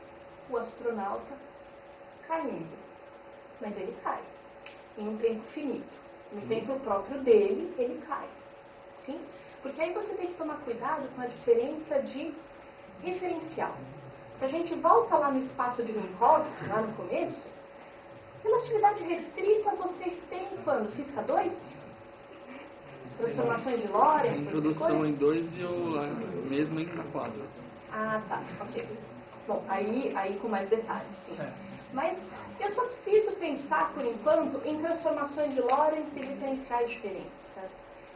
o astronauta caindo, mas ele cai em um tempo finito. No tempo próprio dele, ele cai. Sim? Porque aí você tem que tomar cuidado com a diferença de referencial. Se a gente volta lá no espaço de Minkowski, lá no começo, relatividade restrita vocês têm quando? Física 2? Transformações de Lorentz? Introdução em 2 e eu lá mesmo em 4. Ah, tá. Ok. Bom, aí com mais detalhes, sim. Mas eu só preciso pensar, por enquanto, em transformações de Lorentz e diferenciais diferentes, certo?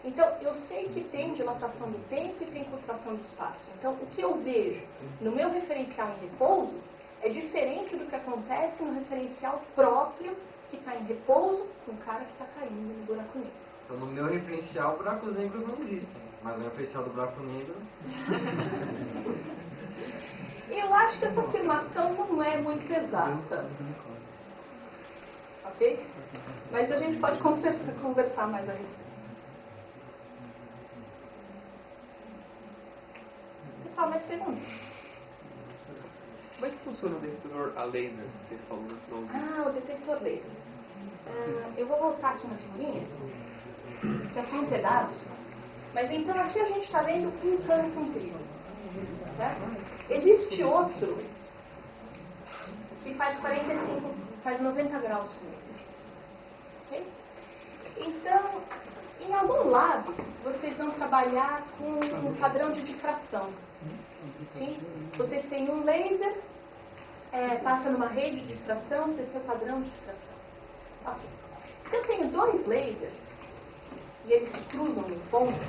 Então, eu sei que tem dilatação do tempo e tem contração do espaço. Então, o que eu vejo no meu referencial em repouso é diferente do que acontece no referencial próprio que está em repouso com o cara que está caindo no buraco negro. Então, no meu referencial, buracos negros não existem. Mas no referencial do buraco negro... Eu Eu acho que essa afirmação não é muito exata. Ok? Mas a gente pode conversar mais a respeito. Pessoal, mais perguntas? Como é que funciona o detector a laser que você falou no finalzinho? O detector laser. Eu vou voltar aqui na figurinha, que é só um pedaço. Mas então aqui a gente está vendo um cano comprido. Certo? Existe outro que faz 90 graus com ele. Okay? Então, em algum lado, vocês vão trabalhar com um padrão de difração. Sim? Vocês têm um laser, passa numa rede de difração, vocês têm o padrão de difração. Ok. Se eu tenho dois lasers e eles se cruzam no ponto,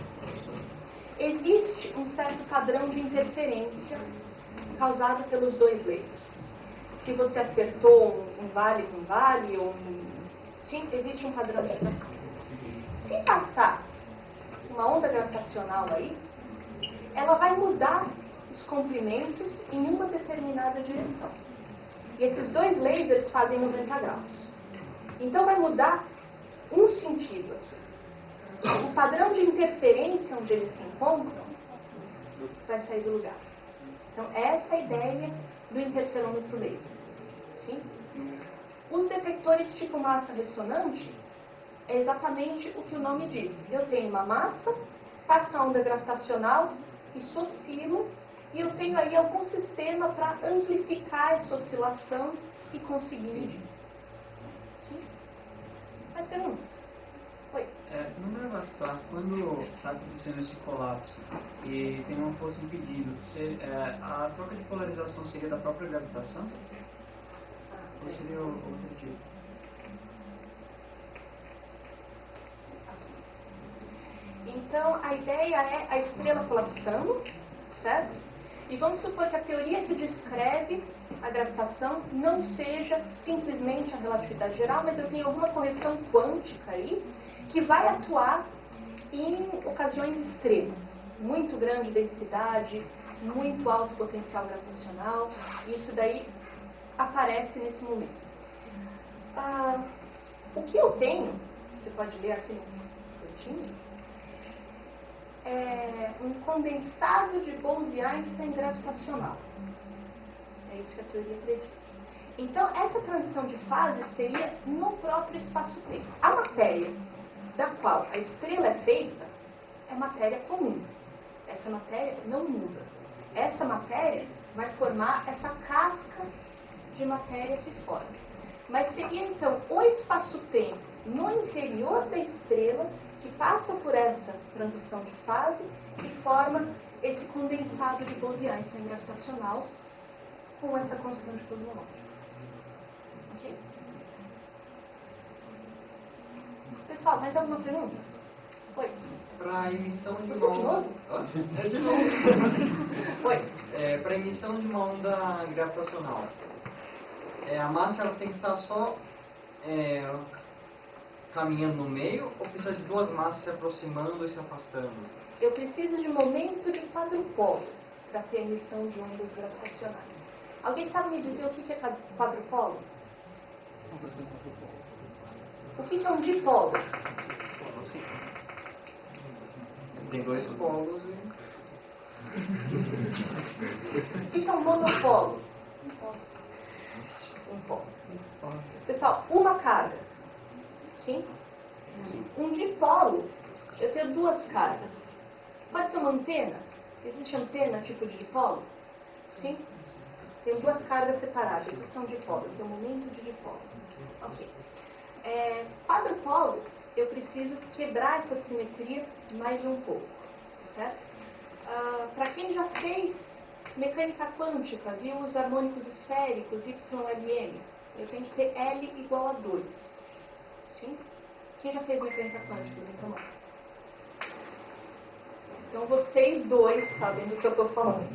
existe um certo padrão de interferência causado pelos dois lasers. Se você acertou um vale com vale, ou sim, existe um padrão de difração. Se passar uma onda gravitacional aí, ela vai mudar os comprimentos em uma determinada direção. E esses dois lasers fazem 90 graus. Então vai mudar um sentido aqui. O padrão de interferência onde eles se encontram vai sair do lugar. Então essa é a ideia do interferômetro laser. Sim? Os detectores tipo massa ressonante é exatamente o que o nome diz. Eu tenho uma massa, passa a onda gravitacional, isso oscila, e eu tenho aí algum sistema para amplificar essa oscilação e conseguir medir. Sim? Mais perguntas? Oi. No gravastar, quando está acontecendo esse colapso e tem uma força impedindo, a troca de polarização seria da própria gravitação? Ou seria outro tipo? Então, a ideia é a estrela colapsando, certo? E vamos supor que a teoria que descreve a gravitação não seja simplesmente a relatividade geral, mas eu tenho alguma correção quântica aí que vai atuar em ocasiões extremas. Muito grande densidade, muito alto potencial gravitacional. Isso daí aparece nesse momento. O que eu tenho, você pode ler aqui no cantinho, é um condensado de Bose-Einstein gravitacional. É isso que a teoria prediz. Então, essa transição de fase seria no próprio espaço-tempo. A matéria da qual a estrela é feita é matéria comum. Essa matéria não muda. Essa matéria vai formar essa casca de matéria aqui fora. Mas seria, então, o espaço-tempo no interior da estrela que passa por essa transição de fase e forma esse condensado de Bose-Einstein gravitacional com essa constante cosmológica. Ok? Pessoal, mais alguma pergunta? Oi. Para a emissão de Você uma de onda... novo? De novo. Oi. Para a emissão de uma onda gravitacional, a massa ela tem que estar só caminhando no meio ou precisa de duas massas se aproximando e se afastando? Eu preciso de momento de quadrupolo para ter emissão de ondas gravitacionais. Alguém sabe me dizer o que é quadrupolo? O que é um dipolo? Tem dois polos e... O que é um monopolo? Um polo. Pessoal, uma carga. Sim? Um dipolo, eu tenho duas cargas. Pode ser uma antena? Existe antena tipo de dipolo? Sim? Tenho duas cargas separadas. Isso é um dipolo. Eu tenho um momento de dipolo. Ok. Quadrupolo, eu preciso quebrar essa simetria mais um pouco. Certo? Para quem já fez mecânica quântica, viu os harmônicos esféricos YLM, eu tenho que ter L igual a 2. Sim? Quem já fez mecânica quântica? Levanta a mão. Então vocês dois sabem do que eu estou falando.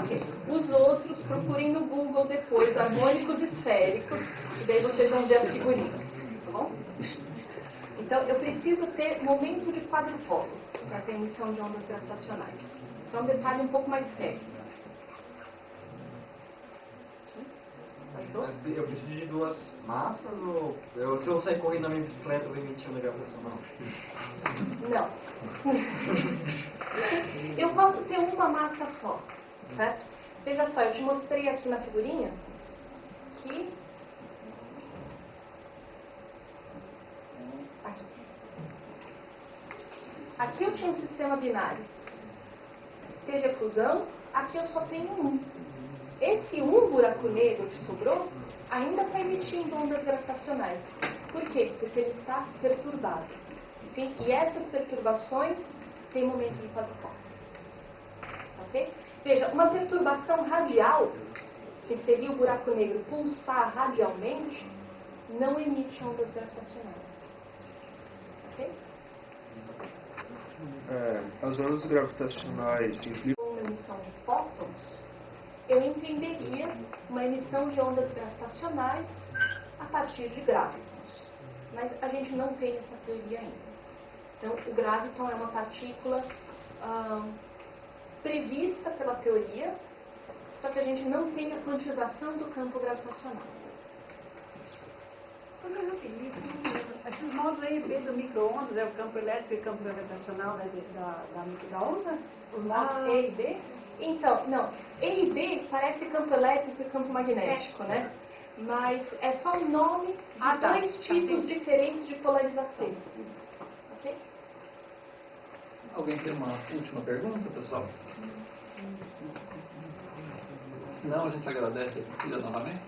Okay. Os outros procurem no Google depois harmônicos esféricos e daí vocês vão ver as figurinhas. Tá bom? Então eu preciso ter momento de quadrupolo para ter emissão de ondas gravitacionais. Isso é um detalhe um pouco mais técnico. eu preciso de duas massas ou se eu sair correndo na minha bicicleta eu vou emitir onda gravitacional? Não. Eu posso ter uma massa só, certo? Veja só, eu te mostrei aqui na figurinha que... Aqui eu tinha um sistema binário. Teve a fusão, aqui eu só tenho um. Esse buraco negro que sobrou ainda está emitindo ondas gravitacionais. Por quê? Porque ele está perturbado. Sim? E essas perturbações têm momento de quase quatro. Ok? Veja, uma perturbação radial, que seria o buraco negro pulsar radialmente, não emite ondas gravitacionais. Ok? As ondas gravitacionais implicam... Uma emissão de fótons, eu entenderia uma emissão de ondas gravitacionais a partir de gravitons. Mas a gente não tem essa teoria ainda. Então, o graviton é uma partícula prevista pela teoria, só que a gente não tem a quantização do campo gravitacional. Esses modos A e B do micro-ondas é o campo elétrico e o campo gravitacional da onda? Os modos A e B? Então, não. E e B parece campo elétrico e campo magnético, né? Mas é só o nome de dois tipos diferentes de polarização. Ok? Alguém tem uma última pergunta, pessoal? Se não, a gente agradece a Cecília novamente.